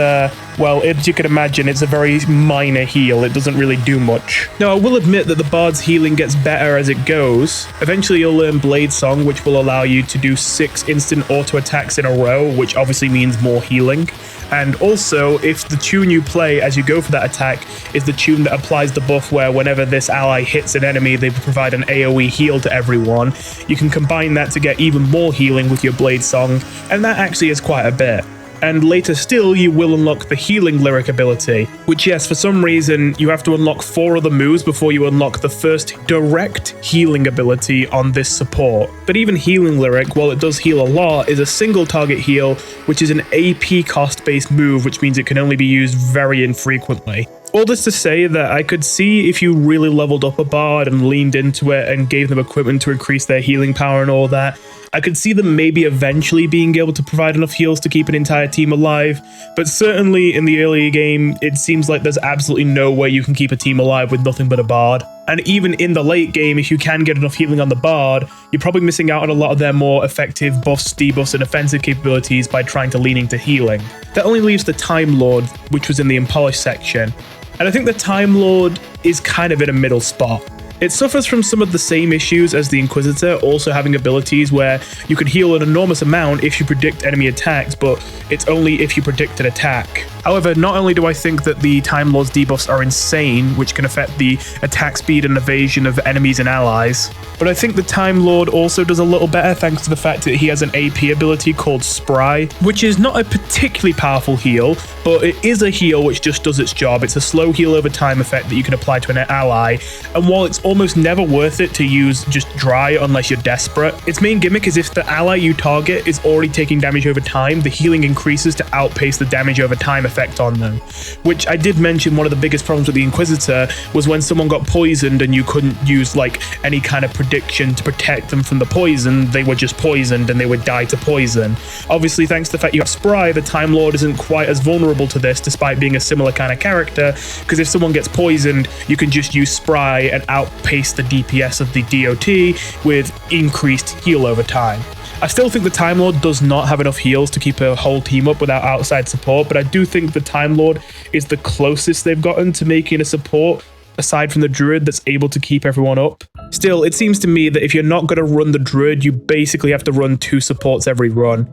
well, as you can imagine, it's a very minor heal. It doesn't really do much. Now, I will admit that the Bard's healing gets better as it goes. Eventually, you'll learn Blade Song, which will allow you to do 6 instant auto attacks in a row, which obviously means more healing. And also, if the tune you play as you go for that attack is the tune that applies the buff where whenever this ally hits an enemy, they provide an AoE heal to everyone, you can combine that to get even more healing with your Blade Song, and that actually is quite a bit. And later still, you will unlock the Healing Lyric ability, which yes, for some reason, you have to unlock 4 other moves before you unlock the first direct healing ability on this support. But even Healing Lyric, while it does heal a lot, is a single target heal, which is an AP cost based move, which means it can only be used very infrequently. All this to say that I could see if you really leveled up a Bard and leaned into it and gave them equipment to increase their healing power and all that, I could see them maybe eventually being able to provide enough heals to keep an entire team alive, but certainly in the early game, it seems like there's absolutely no way you can keep a team alive with nothing but a Bard. And even in the late game, if you can get enough healing on the Bard, you're probably missing out on a lot of their more effective buffs, debuffs, and offensive capabilities by trying to lean into healing. That only leaves the Timelord, which was in the Unpolished section. And I think the Timelord is kind of in a middle spot. It suffers from some of the same issues as the Inquisitor, also having abilities where you can heal an enormous amount if you predict enemy attacks, but it's only if you predict an attack. However, not only do I think that the Time Lord's debuffs are insane, which can affect the attack speed and evasion of enemies and allies, but I think the Time Lord also does a little better thanks to the fact that he has an AP ability called Spry, which is not a particularly powerful heal, but it is a heal which just does its job. It's a slow heal over time effect that you can apply to an ally, and while it's almost never worth it to use just dry unless you're desperate, its main gimmick is if the ally you target is already taking damage over time, the healing increases to outpace the damage over time effect on them. Which I did mention one of the biggest problems with the Inquisitor was when someone got poisoned and you couldn't use like any kind of prediction to protect them from the poison, they were just poisoned and they would die to poison. Obviously, thanks to the fact you have Spry, the Time Lord isn't quite as vulnerable to this despite being a similar kind of character, because if someone gets poisoned, you can just use Spry and outpace the DPS of the DOT with increased heal over time. I still think the Time Lord does not have enough heals to keep a whole team up without outside support, but I do think the Time Lord is the closest they've gotten to making a support aside from the Druid that's able to keep everyone up. Still, it seems to me that if you're not going to run the Druid, you basically have to run 2 supports every run.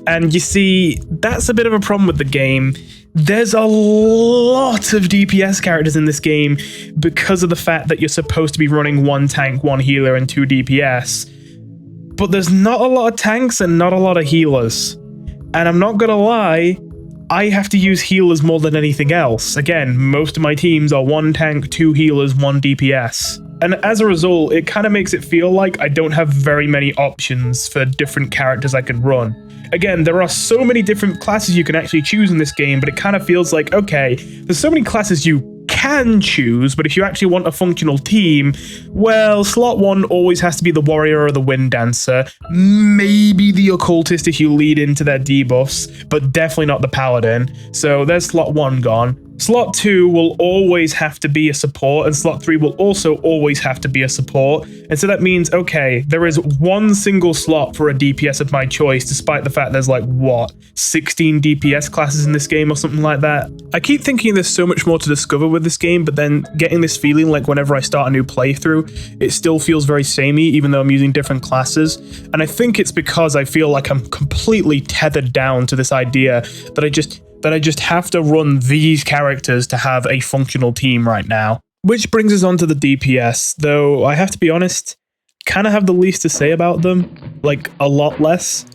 And you see, that's a bit of a problem with the game. There's a lot of DPS characters in this game because of the fact that you're supposed to be running 1 tank, 1 healer, and 2 DPS. But there's not a lot of tanks and not a lot of healers. And I'm not gonna lie, I have to use healers more than anything else. Again, most of my teams are 1 tank, 2 healers, 1 DPS. And as a result, it kind of makes it feel like I don't have very many options for different characters I can run. Again, there are so many different classes you can actually choose in this game, but it kind of feels like, okay, there's so many classes you can choose, but if you actually want a functional team, well, slot 1 always has to be the warrior or the wind dancer, maybe the occultist if you lead into their debuffs, but definitely not the paladin. So there's slot 1 gone. Slot 2 will always have to be a support, and slot 3 will also always have to be a support. And so that means, okay, there is one single slot for a DPS of my choice, despite the fact there's like, what, 16 DPS classes in this game or something like that? I keep thinking there's so much more to discover with this game, but then getting this feeling like whenever I start a new playthrough, it still feels very samey, even though I'm using different classes. And I think it's because I feel like I'm completely tethered down to this idea that I just have to run these characters to have a functional team right now. Which brings us on to the DPS, though I have to be honest, kind of have the least to say about them, like a lot less.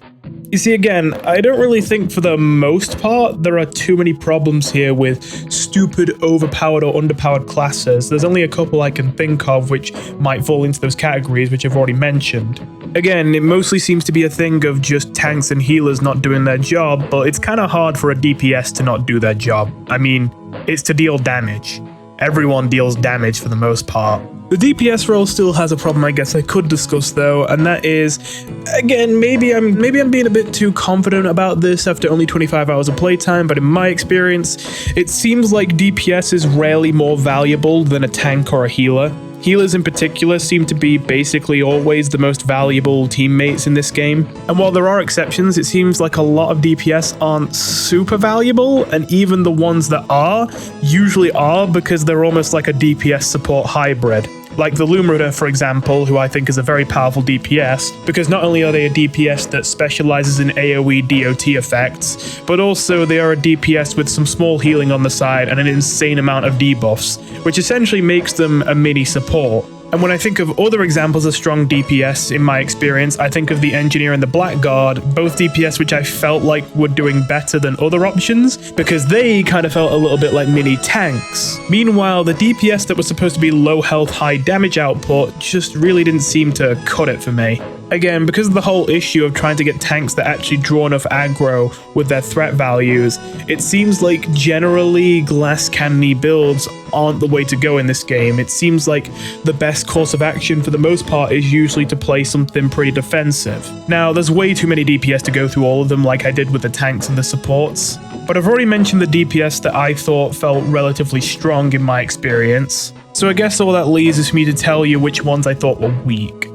You see, again, I don't really think for the most part there are too many problems here with stupid, overpowered or underpowered classes. There's only a couple I can think of which might fall into those categories, which I've already mentioned. Again, it mostly seems to be a thing of just tanks and healers not doing their job, but it's kind of hard for a DPS to not do their job. I mean, it's to deal damage. Everyone deals damage for the most part. The DPS role still has a problem I guess I could discuss though, and that is, again, maybe I'm being a bit too confident about this after only 25 hours of playtime, but in my experience, it seems like DPS is rarely more valuable than a tank or a healer. Healers in particular seem to be basically always the most valuable teammates in this game, and while there are exceptions, it seems like a lot of DPS aren't super valuable, and even the ones that are, usually are because they're almost like a DPS support hybrid. Like the Lumina, for example, who I think is a very powerful DPS, because not only are they a DPS that specializes in AoE DOT effects, but also they are a DPS with some small healing on the side and an insane amount of debuffs, which essentially makes them a mini support. And when I think of other examples of strong DPS in my experience, I think of the Engineer and the Blackguard, both DPS which I felt like were doing better than other options, because they kind of felt a little bit like mini tanks. Meanwhile, the DPS that was supposed to be low health, high damage output just really didn't seem to cut it for me. Again, because of the whole issue of trying to get tanks that actually draw enough aggro with their threat values, it seems like generally glass cannon-y builds aren't the way to go in this game. It seems like the best course of action for the most part is usually to play something pretty defensive. Now, there's way too many DPS to go through all of them like I did with the tanks and the supports, but I've already mentioned the DPS that I thought felt relatively strong in my experience, so I guess all that leaves is for me to tell you which ones I thought were weak.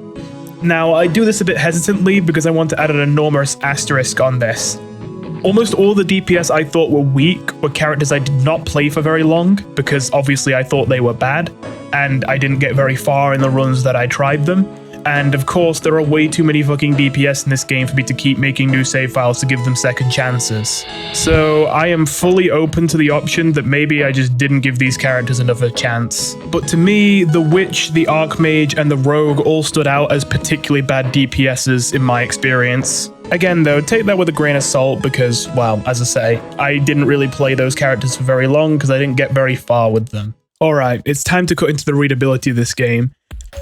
Now, I do this a bit hesitantly because I want to add an enormous asterisk on this. Almost all the DPS I thought were weak were characters I did not play for very long, because obviously I thought they were bad, and I didn't get very far in the runs that I tried them. And of course, there are way too many fucking DPS in this game for me to keep making new save files to give them second chances. So I am fully open to the option that maybe I just didn't give these characters another chance. But to me, the Witch, the Archmage, and the Rogue all stood out as particularly bad DPSs in my experience. Again though, take that with a grain of salt because, well, as I say, I didn't really play those characters for very long because I didn't get very far with them. Alright, it's time to cut into the readability of this game.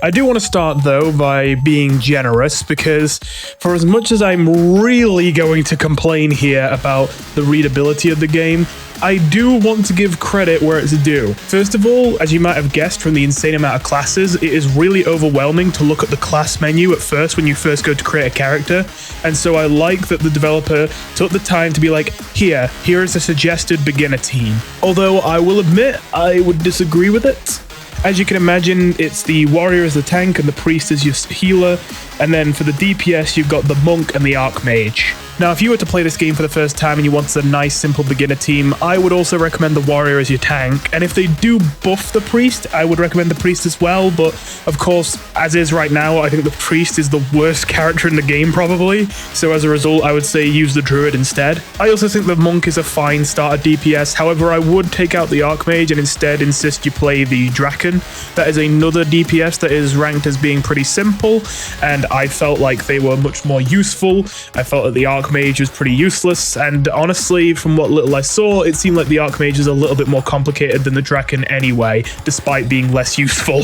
I do want to start though by being generous, because for as much as I'm really going to complain here about the readability of the game, I do want to give credit where it's due. First of all, as you might have guessed from the insane amount of classes, it is really overwhelming to look at the class menu at first when you first go to create a character, and so I like that the developer took the time to be like, here is a suggested beginner team. Although I will admit, I would disagree with it. As you can imagine, it's the warrior as the tank and the priest as your healer, and then for the DPS you've got the monk and the archmage. Now, if you were to play this game for the first time and you wanted a nice, simple beginner team, I would also recommend the warrior as your tank, and if they do buff the priest, I would recommend the priest as well, but of course, as is right now, I think the priest is the worst character in the game probably, so as a result, I would say use the druid instead. I also think the monk is a fine starter DPS, however, I would take out the archmage and instead insist you play the draken. That is another DPS that is ranked as being pretty simple, and I felt like they were much more useful. I felt that the archmage was pretty useless, and honestly, from what little I saw, it seemed like the archmage is a little bit more complicated than the draken anyway, despite being less useful.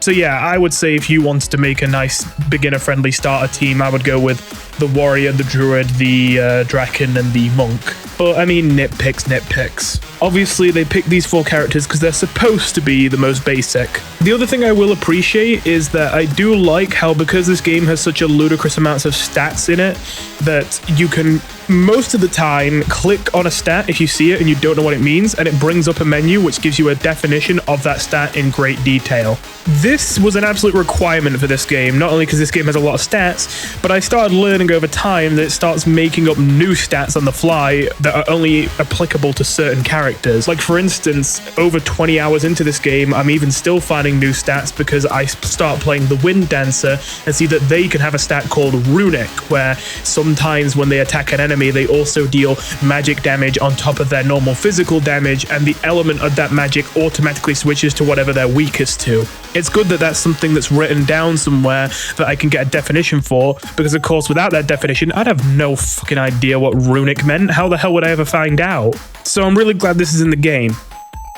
So yeah, I would say if you wanted to make a nice beginner-friendly starter team, I would go with the warrior, the druid, the draken, and the monk. But I mean, nitpicks. Obviously, they picked these 4 characters because they're supposed to be the most basic. The other thing I will appreciate is that I do like how, because this game has such a ludicrous amounts of stats in it, that you can most of the time click on a stat if you see it and you don't know what it means, and it brings up a menu which gives you a definition of that stat in great detail. This was an absolute requirement for this game, not only because this game has a lot of stats, but I started learning over time that it starts making up new stats on the fly that are only applicable to certain characters. Like, for instance, over 20 hours into this game, I'm even still finding new stats because I start playing the Wind Dancer and see that they can have a stat called Runic, where sometimes when they attack an enemy, they also deal magic damage on top of their normal physical damage, and the element of that magic automatically switches to whatever they're weakest to. It's good that that's something that's written down somewhere that I can get a definition for, because of course without that definition I'd have no fucking idea what Runic meant. How the hell would I ever find out? So I'm really glad this is in the game.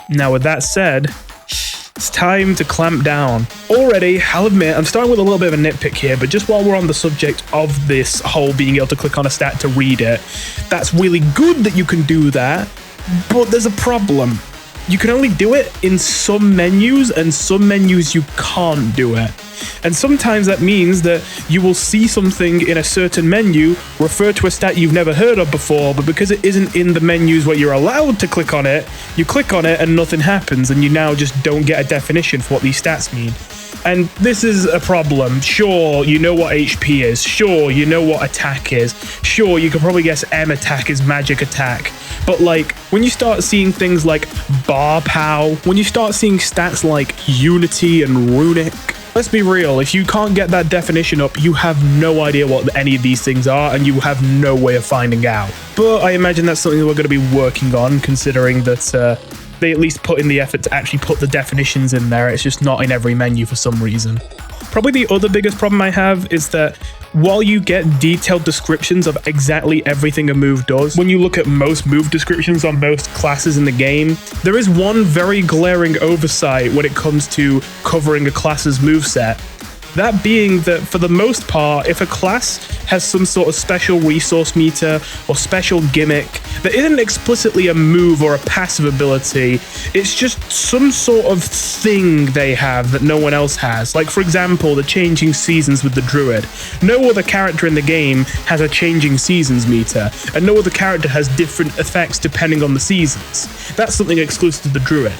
Now with that said, it's time to clamp down. Already, I'll admit, I'm starting with a little bit of a nitpick here, but just while we're on the subject of this whole being able to click on a stat to read it, that's really good that you can do that, but there's a problem. You can only do it in some menus, and some menus you can't do it. And sometimes that means that you will see something in a certain menu refer to a stat you've never heard of before, but because it isn't in the menus where you're allowed to click on it, you click on it and nothing happens, and you now just don't get a definition for what these stats mean. And this is a problem. Sure, you know what HP is. Sure, you know what attack is. Sure, you can probably guess M attack is magic attack. But like, when you start seeing things like bar pow, when you start seeing stats like unity and runic, let's be real, if you can't get that definition up, you have no idea what any of these things are, and you have no way of finding out. But I imagine that's something that we're going to be working on, considering that they at least put in the effort to actually put the definitions in there. It's just not in every menu for some reason. Probably the other biggest problem I have is that while you get detailed descriptions of exactly everything a move does, when you look at most move descriptions on most classes in the game, there is one very glaring oversight when it comes to covering a class's moveset. That being that, for the most part, if a class has some sort of special resource meter or special gimmick that isn't explicitly a move or a passive ability, it's just some sort of thing they have that no one else has. Like, for example, the changing seasons with the Druid. No other character in the game has a changing seasons meter, and no other character has different effects depending on the seasons. That's something exclusive to the Druid.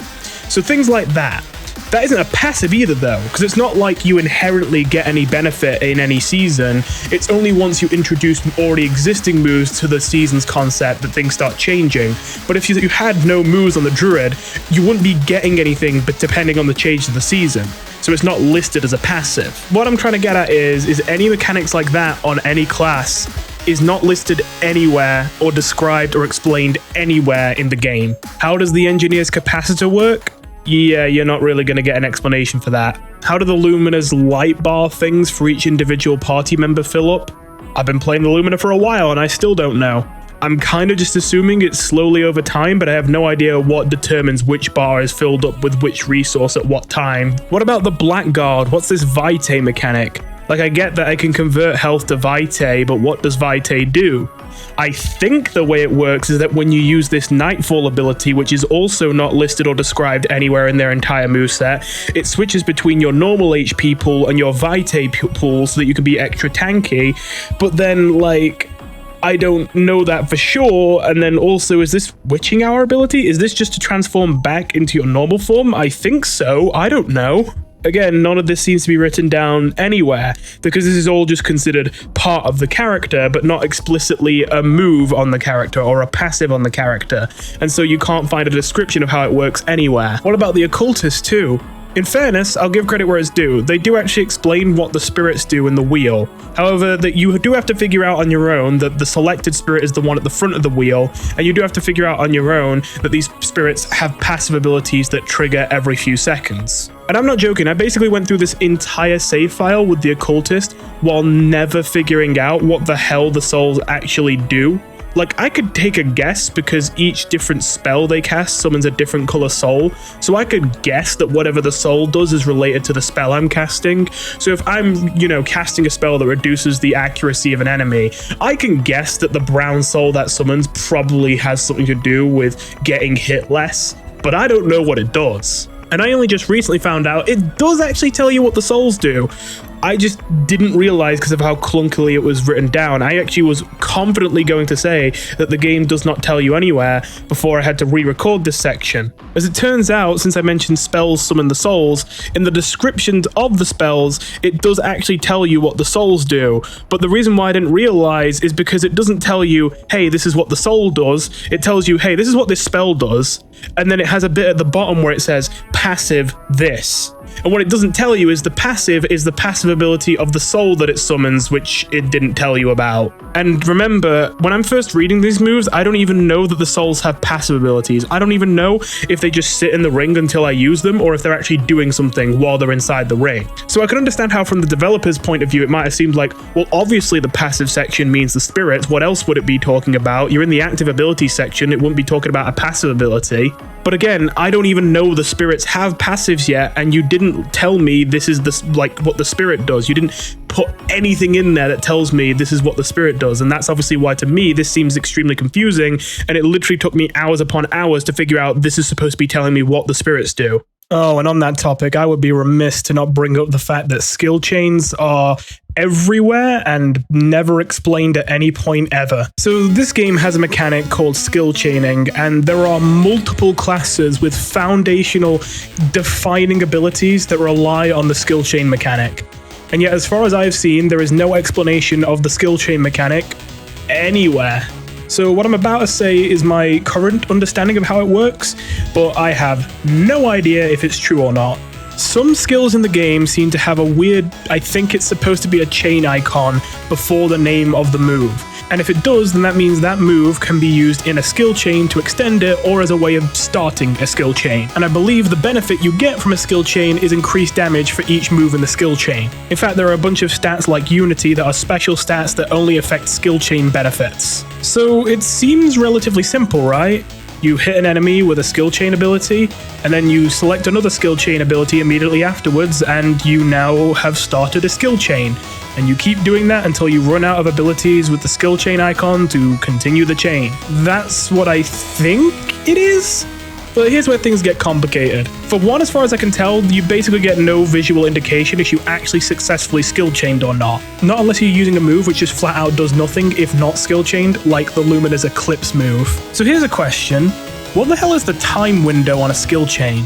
So things like that. That isn't a passive either, though, because it's not like you inherently get any benefit in any season. It's only once you introduce already existing moves to the seasons concept that things start changing. But if you had no moves on the Druid, you wouldn't be getting anything but depending on the change of the season. So it's not listed as a passive. What I'm trying to get at is any mechanics like that on any class is not listed anywhere or described or explained anywhere in the game. How does the Engineer's Capacitor work? Yeah, you're not really going to get an explanation for that. How do the Lumina's light bar things for each individual party member fill up? I've been playing the Lumina for a while and I still don't know. I'm kind of just assuming it's slowly over time, but I have no idea what determines which bar is filled up with which resource at what time. What about the Blackguard? What's this Vitae mechanic? Like, I get that I can convert health to Vitae, but what does Vitae do? I think the way it works is that when you use this Nightfall ability, which is also not listed or described anywhere in their entire moveset, it switches between your normal HP pool and your Vitae pool so that you can be extra tanky, but then, like, I don't know that for sure. And then also, is this Witching Hour ability? Is this just to transform back into your normal form? I think so. I don't know. Again, none of this seems to be written down anywhere, because this is all just considered part of the character, but not explicitly a move on the character or a passive on the character, and so you can't find a description of how it works anywhere. What about the Occultist too? In fairness, I'll give credit where it's due. They do actually explain what the spirits do in the wheel. However, that you do have to figure out on your own that the selected spirit is the one at the front of the wheel, and you do have to figure out on your own that these spirits have passive abilities that trigger every few seconds. And I'm not joking, I basically went through this entire save file with the Occultist while never figuring out what the hell the souls actually do. Like, I could take a guess because each different spell they cast summons a different color soul. So I could guess that whatever the soul does is related to the spell I'm casting. So if I'm, casting a spell that reduces the accuracy of an enemy, I can guess that the brown soul that summons probably has something to do with getting hit less, but I don't know what it does. And I only just recently found out it does actually tell you what the souls do. I just didn't realize because of how clunkily it was written down. I actually was confidently going to say that the game does not tell you anywhere before I had to re-record this section. As it turns out, since I mentioned spells summon the souls, in the descriptions of the spells, it does actually tell you what the souls do. But the reason why I didn't realize is because it doesn't tell you, hey, this is what the soul does. It tells you, hey, this is what this spell does. And then it has a bit at the bottom where it says, passive this. And what it doesn't tell you is the passive ability of the soul that it summons, which it didn't tell you about. And remember, when I'm first reading these moves, I don't even know that the souls have passive abilities. I don't even know if they just sit in the ring until I use them, or if they're actually doing something while they're inside the ring. So I can understand how from the developer's point of view, it might have seemed like, well, obviously the passive section means the spirits. What else would it be talking about? You're in the active ability section. It wouldn't be talking about a passive ability. But again, I don't even know the spirits have passives yet, and you didn't tell me this is what the spirit does. You didn't put anything in there that tells me this is what the spirit does, and that's obviously why to me this seems extremely confusing, and it literally took me hours upon hours to figure out this is supposed to be telling me what the spirits do. Oh, and on that topic, I would be remiss to not bring up the fact that skill chains are everywhere and never explained at any point ever. So this game has a mechanic called skill chaining, and there are multiple classes with foundational defining abilities that rely on the skill chain mechanic. And yet, as far as I've seen, there is no explanation of the skill chain mechanic anywhere. So what I'm about to say is my current understanding of how it works, but I have no idea if it's true or not. Some skills in the game seem to have a weird, I think it's supposed to be a chain icon before the name of the move. And if it does, then that means that move can be used in a skill chain to extend it or as a way of starting a skill chain. And I believe the benefit you get from a skill chain is increased damage for each move in the skill chain. In fact, there are a bunch of stats like Unity that are special stats that only affect skill chain benefits. So it seems relatively simple, right? You hit an enemy with a skill chain ability, and then you select another skill chain ability immediately afterwards, and you now have started a skill chain. And you keep doing that until you run out of abilities with the skill chain icon to continue the chain. That's what I think it is. But here's where things get complicated. For one, as far as I can tell, you basically get no visual indication if you actually successfully skill chained or not. Not unless you're using a move which just flat out does nothing if not skill chained, like the Lumina's Eclipse move. So here's a question. What the hell is the time window on a skill chain?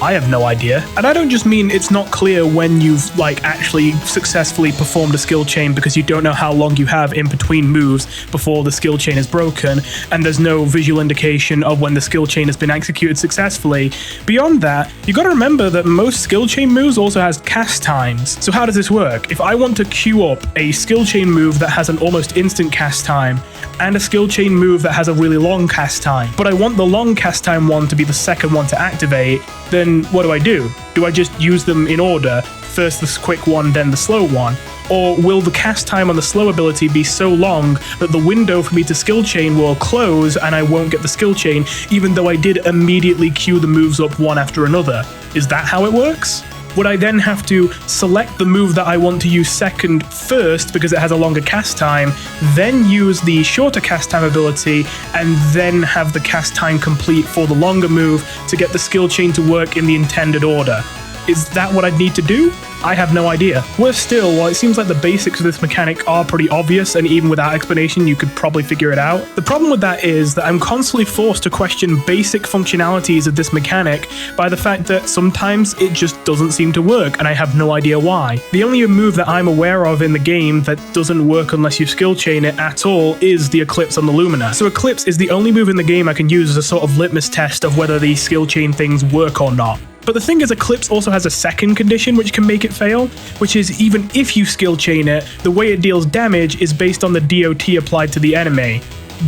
I have no idea. And I don't just mean it's not clear when you've actually successfully performed a skill chain because you don't know how long you have in between moves before the skill chain is broken, and there's no visual indication of when the skill chain has been executed successfully. Beyond that, you gotta remember that most skill chain moves also has cast times. So how does this work? If I want to queue up a skill chain move that has an almost instant cast time, and a skill chain move that has a really long cast time, but I want the long cast time one to be the second one to activate, then what do? Do I just use them in order? First the quick one, then the slow one? Or will the cast time on the slow ability be so long that the window for me to skill chain will close and I won't get the skill chain, even though I did immediately queue the moves up one after another? Is that how it works? Would I then have to select the move that I want to use second first because it has a longer cast time, then use the shorter cast time ability, and then have the cast time complete for the longer move to get the skill chain to work in the intended order? Is that what I'd need to do? I have no idea. Worse still, while it seems like the basics of this mechanic are pretty obvious, and even without explanation you could probably figure it out, the problem with that is that I'm constantly forced to question basic functionalities of this mechanic by the fact that sometimes it just doesn't seem to work, and I have no idea why. The only move that I'm aware of in the game that doesn't work unless you skill chain it at all is the Eclipse on the Lumina. So Eclipse is the only move in the game I can use as a sort of litmus test of whether these skill chain things work or not. But the thing is, Eclipse also has a second condition which can make it fail, which is even if you skill chain it, the way it deals damage is based on the DOT applied to the enemy.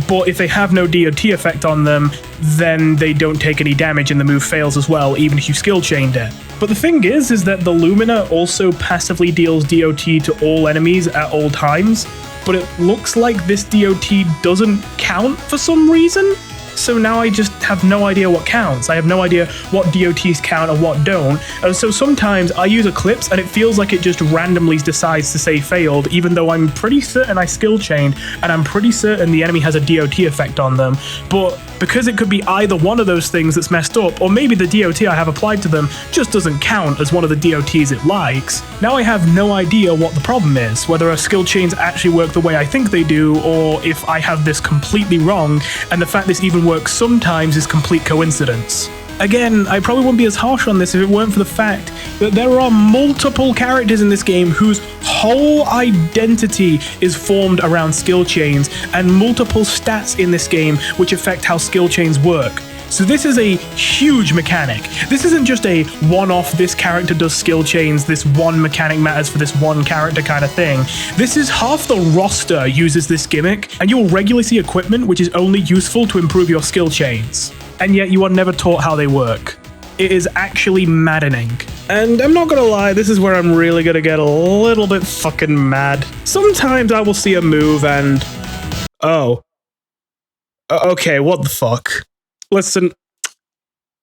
But if they have no DOT effect on them, then they don't take any damage and the move fails as well, even if you skill chained it. But the thing is that the Lumina also passively deals DOT to all enemies at all times. but it looks like this DOT doesn't count for some reason. So now I just have no idea what counts. I have no idea what DOTs count and what don't. And so sometimes I use Eclipse and it feels like it just randomly decides to say failed, even though I'm pretty certain I skill chained and I'm pretty certain the enemy has a DOT effect on them. But because it could be either one of those things that's messed up, or maybe the DOT I have applied to them just doesn't count as one of the DOTs it likes, now I have no idea what the problem is, whether our skill chains actually work the way I think they do, or if I have this completely wrong, and the fact this even works sometimes is complete coincidence. Again, I probably wouldn't be as harsh on this if it weren't for the fact that there are multiple characters in this game whose whole identity is formed around skill chains, and multiple stats in this game which affect how skill chains work. So this is a huge mechanic. This isn't just a one-off, this character does skill chains, this one mechanic matters for this one character kind of thing. This is half the roster uses this gimmick, and you will regularly see equipment which is only useful to improve your skill chains. And yet you are never taught how they work. It is actually maddening. And I'm not gonna lie, this is where I'm really gonna get a little bit fucking mad. Sometimes I will see a move and... oh. Okay, what the fuck? Listen,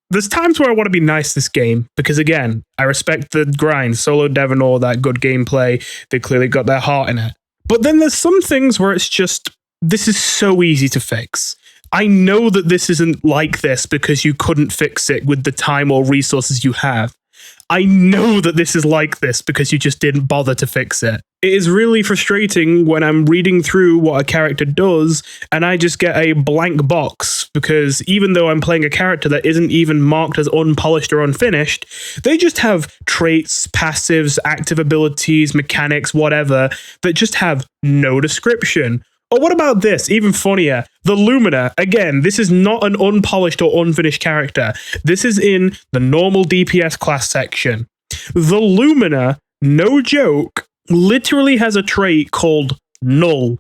there's times where I want to be nice this game, because again, I respect the grind, solo dev and all that, good gameplay, they clearly got their heart in it. But then there's some things where it's just, this is so easy to fix. I know that this isn't like this because you couldn't fix it with the time or resources you have. I know that this is like this because you just didn't bother to fix it. It is really frustrating when I'm reading through what a character does and I just get a blank box, because even though I'm playing a character that isn't even marked as unpolished or unfinished, they just have traits, passives, active abilities, mechanics, whatever, that just have no description. Or what about this? Even funnier. The Lumina. Again, this is not an unpolished or unfinished character. This is in the normal DPS class section. The Lumina, no joke, literally has a trait called Null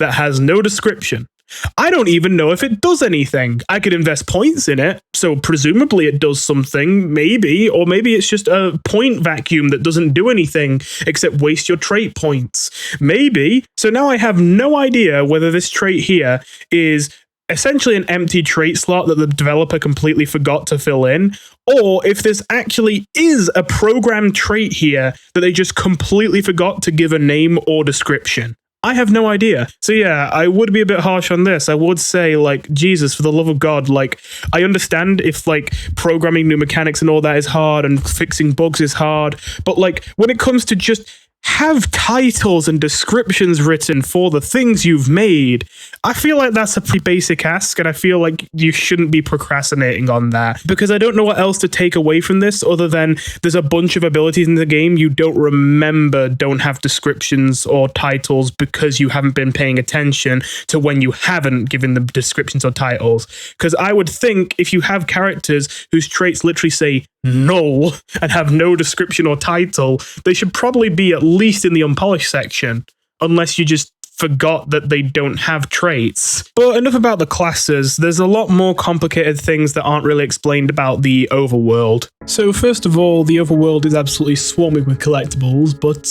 that has no description. I don't even know if it does anything. I could invest points in it, so presumably it does something, maybe, or maybe it's just a point vacuum that doesn't do anything except waste your trait points. Maybe. So now I have no idea whether this trait here is essentially an empty trait slot that the developer completely forgot to fill in, or if this actually is a programmed trait here that they just completely forgot to give a name or description. I have no idea. So yeah, I would be a bit harsh on this. I would say, like, Jesus, for the love of God, like, I understand if, like, programming new mechanics and all that is hard and fixing bugs is hard, but, like, when it comes to just have titles and descriptions written for the things you've made, I feel like that's a pretty basic ask, and I feel like you shouldn't be procrastinating on that, because I don't know what else to take away from this other than there's a bunch of abilities in the game you don't remember don't have descriptions or titles because you haven't been paying attention to when you haven't given them descriptions or titles. Because I would think if you have characters whose traits literally say null and have no description or title, they should probably be at least in the unpolished section, unless you just forgot that they don't have traits. But enough about the classes. There's a lot more complicated things that aren't really explained about the overworld. So first of all, the overworld is absolutely swarming with collectibles, but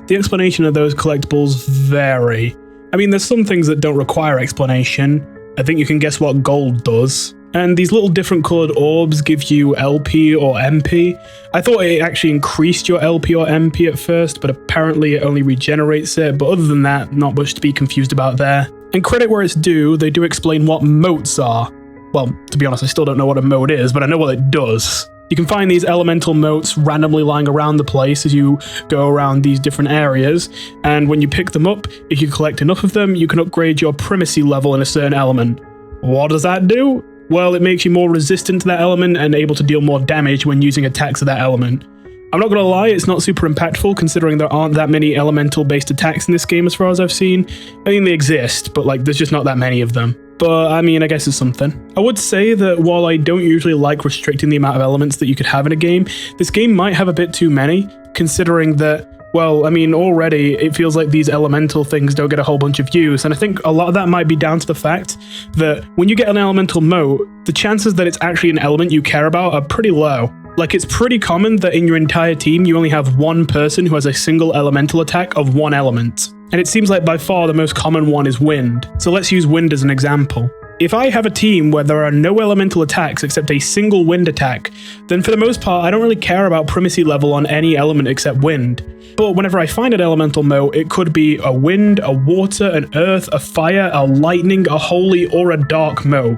the explanation of those collectibles vary. I mean, there's some things that don't require explanation. I think you can guess what gold does. And these little different coloured orbs give you LP or MP. I thought it actually increased your LP or MP at first, but apparently it only regenerates it. But other than that, not much to be confused about there. And credit where it's due, they do explain what motes are. Well, to be honest, I still don't know what a mote is, but I know what it does. You can find these elemental motes randomly lying around the place as you go around these different areas, and when you pick them up, if you collect enough of them, you can upgrade your primacy level in a certain element. What does that do? Well, it makes you more resistant to that element and able to deal more damage when using attacks of that element. I'm not gonna lie, it's not super impactful considering there aren't that many elemental-based attacks in this game as far as I've seen. I mean, they exist, but like, there's just not that many of them. But I mean, I guess it's something. I would say that while I don't usually like restricting the amount of elements that you could have in a game, this game might have a bit too many, considering that, well, I mean, already it feels like these elemental things don't get a whole bunch of use, and I think a lot of that might be down to the fact that when you get an elemental mote, the chances that it's actually an element you care about are pretty low. Like, it's pretty common that in your entire team you only have one person who has a single elemental attack of one element. and it seems like by far the most common one is wind. So let's use wind as an example. If I have a team where there are no elemental attacks except a single wind attack, then for the most part I don't really care about primacy level on any element except wind. But whenever I find an elemental moat, it could be a wind, a water, an earth, a fire, a lightning, a holy, or a dark moat.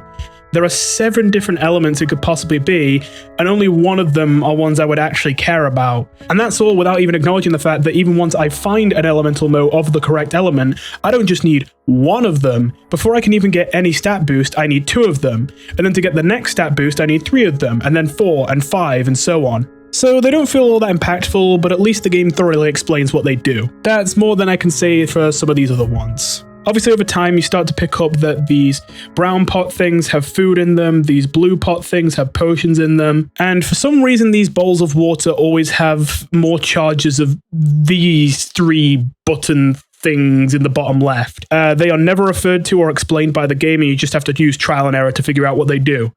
There are 7 different elements it could possibly be, and only one of them are ones I would actually care about. And that's all without even acknowledging the fact that even once I find an elemental moat of the correct element, I don't just need one of them. Before I can even get any stat boost, I need 2 of them. And then to get the next stat boost, I need 3 of them, and then 4 and 5 and so on. So they don't feel all that impactful, but at least the game thoroughly explains what they do. That's more than I can say for some of these other ones. Obviously, over time, you start to pick up that these brown pot things have food in them, these blue pot things have potions in them, and for some reason, these bowls of water always have more charges of these 3 button things in the bottom left. They are never referred to or explained by the game, and you just have to use trial and error to figure out what they do.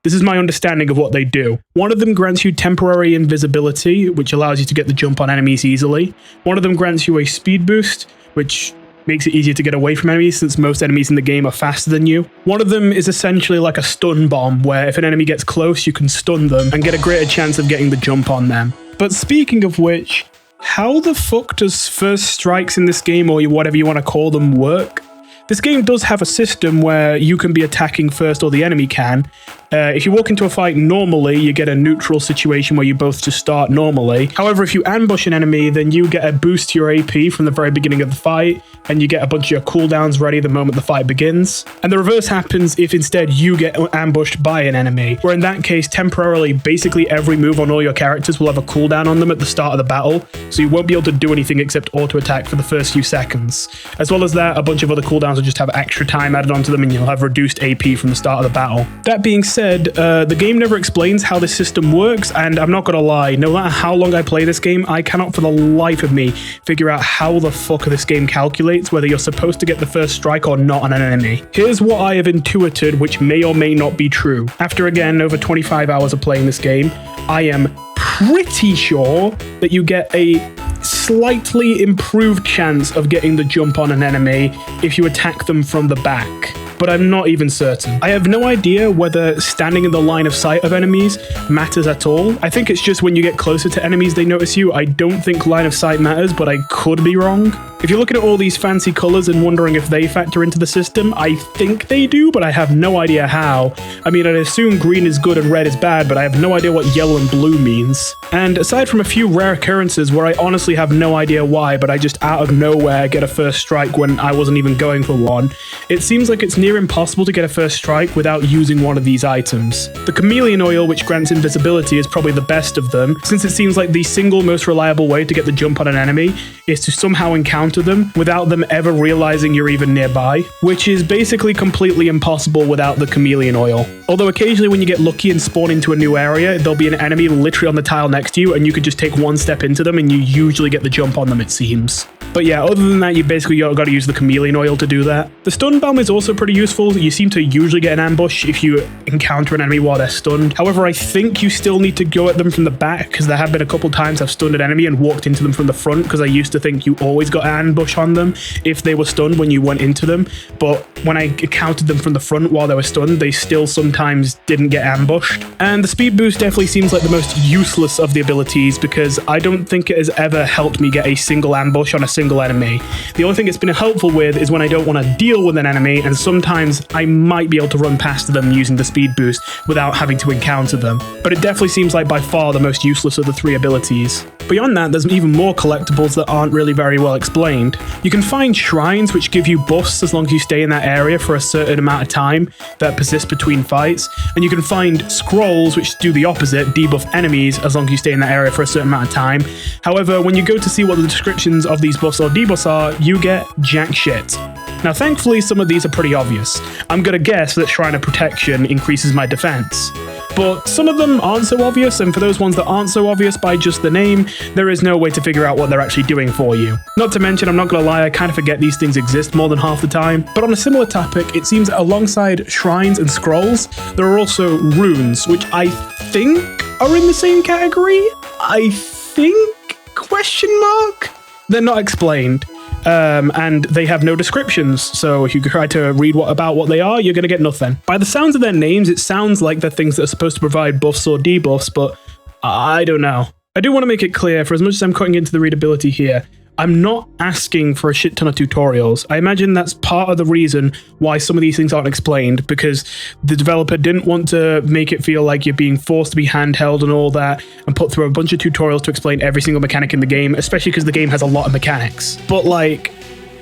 This is my understanding of what they do. One of them grants you temporary invisibility, which allows you to get the jump on enemies easily. One of them grants you a speed boost, which makes it easier to get away from enemies since most enemies in the game are faster than you. One of them is essentially like a stun bomb, where if an enemy gets close, you can stun them and get a greater chance of getting the jump on them. But speaking of which, how the fuck does first strikes in this game, or whatever you want to call them, work? This game does have a system where you can be attacking first or the enemy can. If you walk into a fight normally, you get a neutral situation where you both just start normally. However, if you ambush an enemy, then you get a boost to your AP from the very beginning of the fight, and you get a bunch of your cooldowns ready the moment the fight begins. And the reverse happens if instead you get ambushed by an enemy, where in that case, temporarily, basically every move on all your characters will have a cooldown on them at the start of the battle, so you won't be able to do anything except auto-attack for the first few seconds. As well as that, a bunch of other cooldowns will just have extra time added onto them, and you'll have reduced AP from the start of the battle. That being said, the game never explains how this system works, and I'm not gonna lie, no matter how long I play this game, I cannot for the life of me figure out how the fuck this game calculates whether you're supposed to get the first strike or not on an enemy. Here's what I have intuited, which may or may not be true. After again over 25 hours of playing this game, I am pretty sure that you get a slightly improved chance of getting the jump on an enemy if you attack them from the back, but I'm not even certain. I have no idea whether standing in the line of sight of enemies matters at all. I think it's just when you get closer to enemies they notice you. I don't think line of sight matters, but I could be wrong. If you're looking at all these fancy colors and wondering if they factor into the system, I think they do, but I have no idea how. I mean, I'd assume green is good and red is bad, but I have no idea what yellow and blue means. And aside from a few rare occurrences where I honestly have no idea why, but I just out of nowhere get a first strike when I wasn't even going for one, it seems like it's near impossible to get a first strike without using one of these items. The chameleon oil, which grants invisibility, is probably the best of them, since it seems like the single most reliable way to get the jump on an enemy is to somehow encounter them without them ever realizing you're even nearby, which is basically completely impossible without the chameleon oil. Although occasionally when you get lucky and spawn into a new area, there'll be an enemy literally on the tile next to you, and you could just take one step into them and you usually get the jump on them, it seems. But yeah, other than that, you basically got to use the chameleon oil to do that. The stun bomb is also pretty useful. You seem to usually get an ambush if you encounter an enemy while they're stunned. However, I think you still need to go at them from the back, because there have been a couple times I've stunned an enemy and walked into them from the front, because I used to think you always got an ambush on them if they were stunned when you went into them. But when I encountered them from the front while they were stunned, they still sometimes didn't get ambushed. And the speed boost definitely seems like the most useless of the abilities, because I don't think it has ever helped me get a single ambush on a single enemy. The only thing it's been helpful with is when I don't want to deal with an enemy, and sometimes I might be able to run past them using the speed boost without having to encounter them. But it definitely seems like by far the most useless of the 3 abilities. Beyond that, there's even more collectibles that aren't really very well explained. You can find shrines which give you buffs as long as you stay in that area for a certain amount of time that persist between fights, and you can find scrolls which do the opposite, debuff enemies as long as you stay in that area for a certain amount of time. However, when you go to see what the descriptions of these buffs or debuffs are, you get jack shit. Now thankfully some of these are pretty obvious. I'm gonna guess that Shrine of Protection increases my defense. But some of them aren't so obvious, and for those ones that aren't so obvious by just the name, there is no way to figure out what they're actually doing for you. Not to mention, I'm not gonna lie, I kind of forget these things exist more than half the time. But on a similar topic, it seems that alongside shrines and scrolls, there are also runes, which I think are in the same category? I think? Question mark? They're not explained. and they have no descriptions. So if you try to read about what they are, you're going to get nothing. By the sounds of their names, it sounds like they're things that are supposed to provide buffs or debuffs, but I don't know. I do want to make it clear, for as much as I'm cutting into the readability here, I'm not asking for a shit ton of tutorials. I imagine that's part of the reason why some of these things aren't explained, because the developer didn't want to make it feel like you're being forced to be handheld and all that, and put through a bunch of tutorials to explain every single mechanic in the game, especially because the game has a lot of mechanics. But like,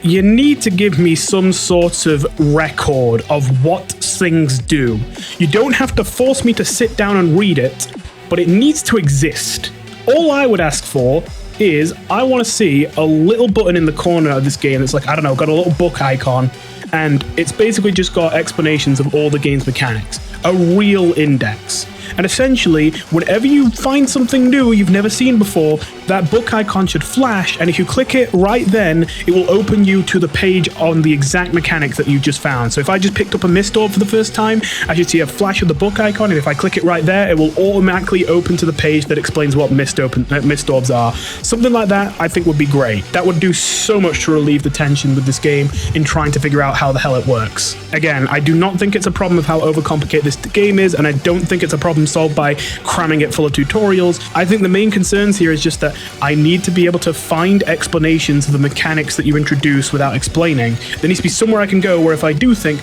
you need to give me some sort of record of what things do. You don't have to force me to sit down and read it, but it needs to exist. All I would ask for is I want to see a little button in the corner of this game that's like, I don't know, got a little book icon, and it's basically just got explanations of all the game's mechanics. A real index. And essentially, whenever you find something new you've never seen before, that book icon should flash, and if you click it right then, it will open you to the page on the exact mechanic that you just found. So if I just picked up a mist orb for the first time, I should see a flash of the book icon, and if I click it right there, it will automatically open to the page that explains what mist orbs are. Something like that, I think, would be great. That would do so much to relieve the tension with this game in trying to figure out how the hell it works. Again, I do not think it's a problem of how overcomplicated this game is, and I don't think it's a problem solved by cramming it full of tutorials. I think the main concerns here is just that I need to be able to find explanations of the mechanics that you introduce without explaining. There needs to be somewhere I can go where if I do think,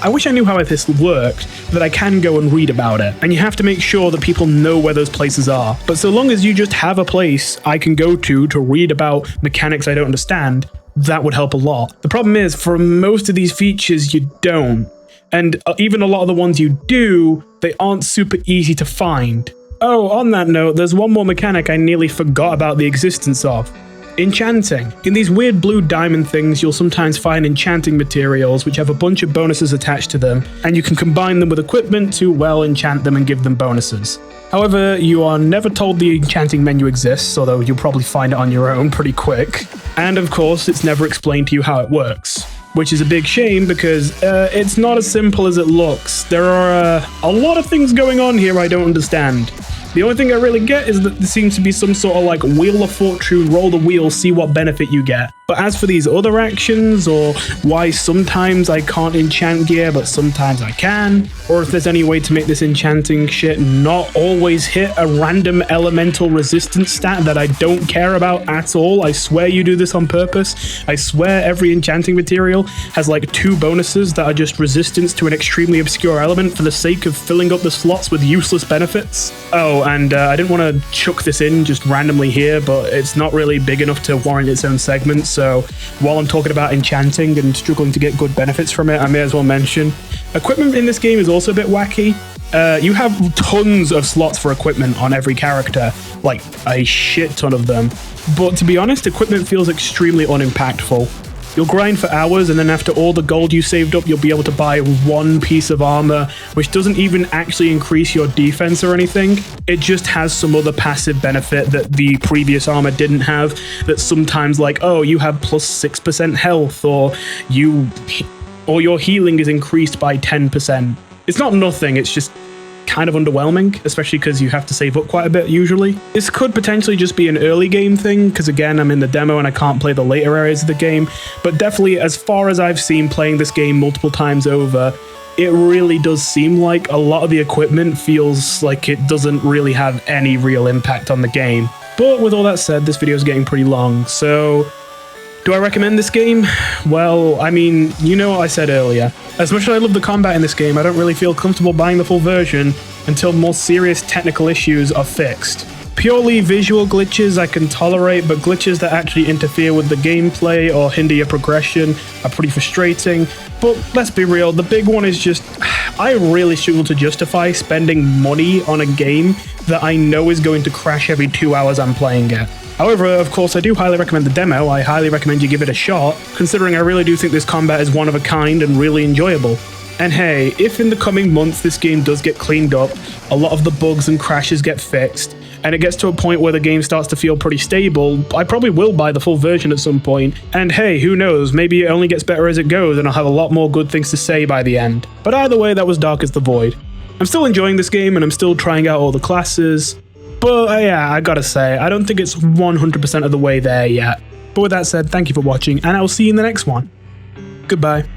I wish I knew how this worked, that I can go and read about it. And you have to make sure that people know where those places are. But so long as you just have a place I can go to read about mechanics I don't understand, that would help a lot. The problem is, for most of these features, you don't. And even a lot of the ones you do, they aren't super easy to find. Oh, on that note, there's one more mechanic I nearly forgot about the existence of. Enchanting. In these weird blue diamond things, you'll sometimes find enchanting materials which have a bunch of bonuses attached to them, and you can combine them with equipment to, well, enchant them and give them bonuses. However, you are never told the enchanting menu exists, although you'll probably find it on your own pretty quick. And of course, it's never explained to you how it works. Which is a big shame, because it's not as simple as it looks. There are a lot of things going on here I don't understand. The only thing I really get is that there seems to be some sort of like Wheel of Fortune, roll the wheel, see what benefit you get. But as for these other actions, or why sometimes I can't enchant gear but sometimes I can, or if there's any way to make this enchanting shit not always hit a random elemental resistance stat that I don't care about at all, I swear you do this on purpose. I swear every enchanting material has like 2 bonuses that are just resistance to an extremely obscure element for the sake of filling up the slots with useless benefits. Oh, and I didn't want to chuck this in just randomly here, but it's not really big enough to warrant its own segment, so while I'm talking about enchanting and struggling to get good benefits from it, I may as well mention equipment in this game is also a bit wacky. You have tons of slots for equipment on every character, like a shit ton of them, but to be honest, equipment feels extremely unimpactful. You'll grind for hours, and then after all the gold you saved up, you'll be able to buy 1 piece of armor, which doesn't even actually increase your defense or anything. It just has some other passive benefit that the previous armor didn't have, that's sometimes like, oh, you have plus 6% health, or your healing is increased by 10%. It's not nothing, it's just kind of underwhelming, especially because you have to save up quite a bit usually. This could potentially just be an early game thing, because again, I'm in the demo and I can't play the later areas of the game, but definitely as far as I've seen playing this game multiple times over, it really does seem like a lot of the equipment feels like it doesn't really have any real impact on the game. But with all that said, this video is getting pretty long, so do I recommend this game? Well, I mean, you know what I said earlier. As much as I love the combat in this game, I don't really feel comfortable buying the full version until more serious technical issues are fixed. Purely visual glitches I can tolerate, but glitches that actually interfere with the gameplay or hinder your progression are pretty frustrating. But let's be real, the big one is just, I really struggle to justify spending money on a game that I know is going to crash every 2 hours I'm playing it. However, of course, I do highly recommend the demo. I highly recommend you give it a shot, considering I really do think this combat is one of a kind and really enjoyable. And hey, if in the coming months this game does get cleaned up, a lot of the bugs and crashes get fixed, and it gets to a point where the game starts to feel pretty stable, I probably will buy the full version at some point. And hey, who knows, maybe it only gets better as it goes and I'll have a lot more good things to say by the end. But either way, that was Dark as the Void. I'm still enjoying this game and I'm still trying out all the classes. But yeah, I gotta say, I don't think it's 100% of the way there yet. But with that said, thank you for watching, and I will see you in the next one. Goodbye.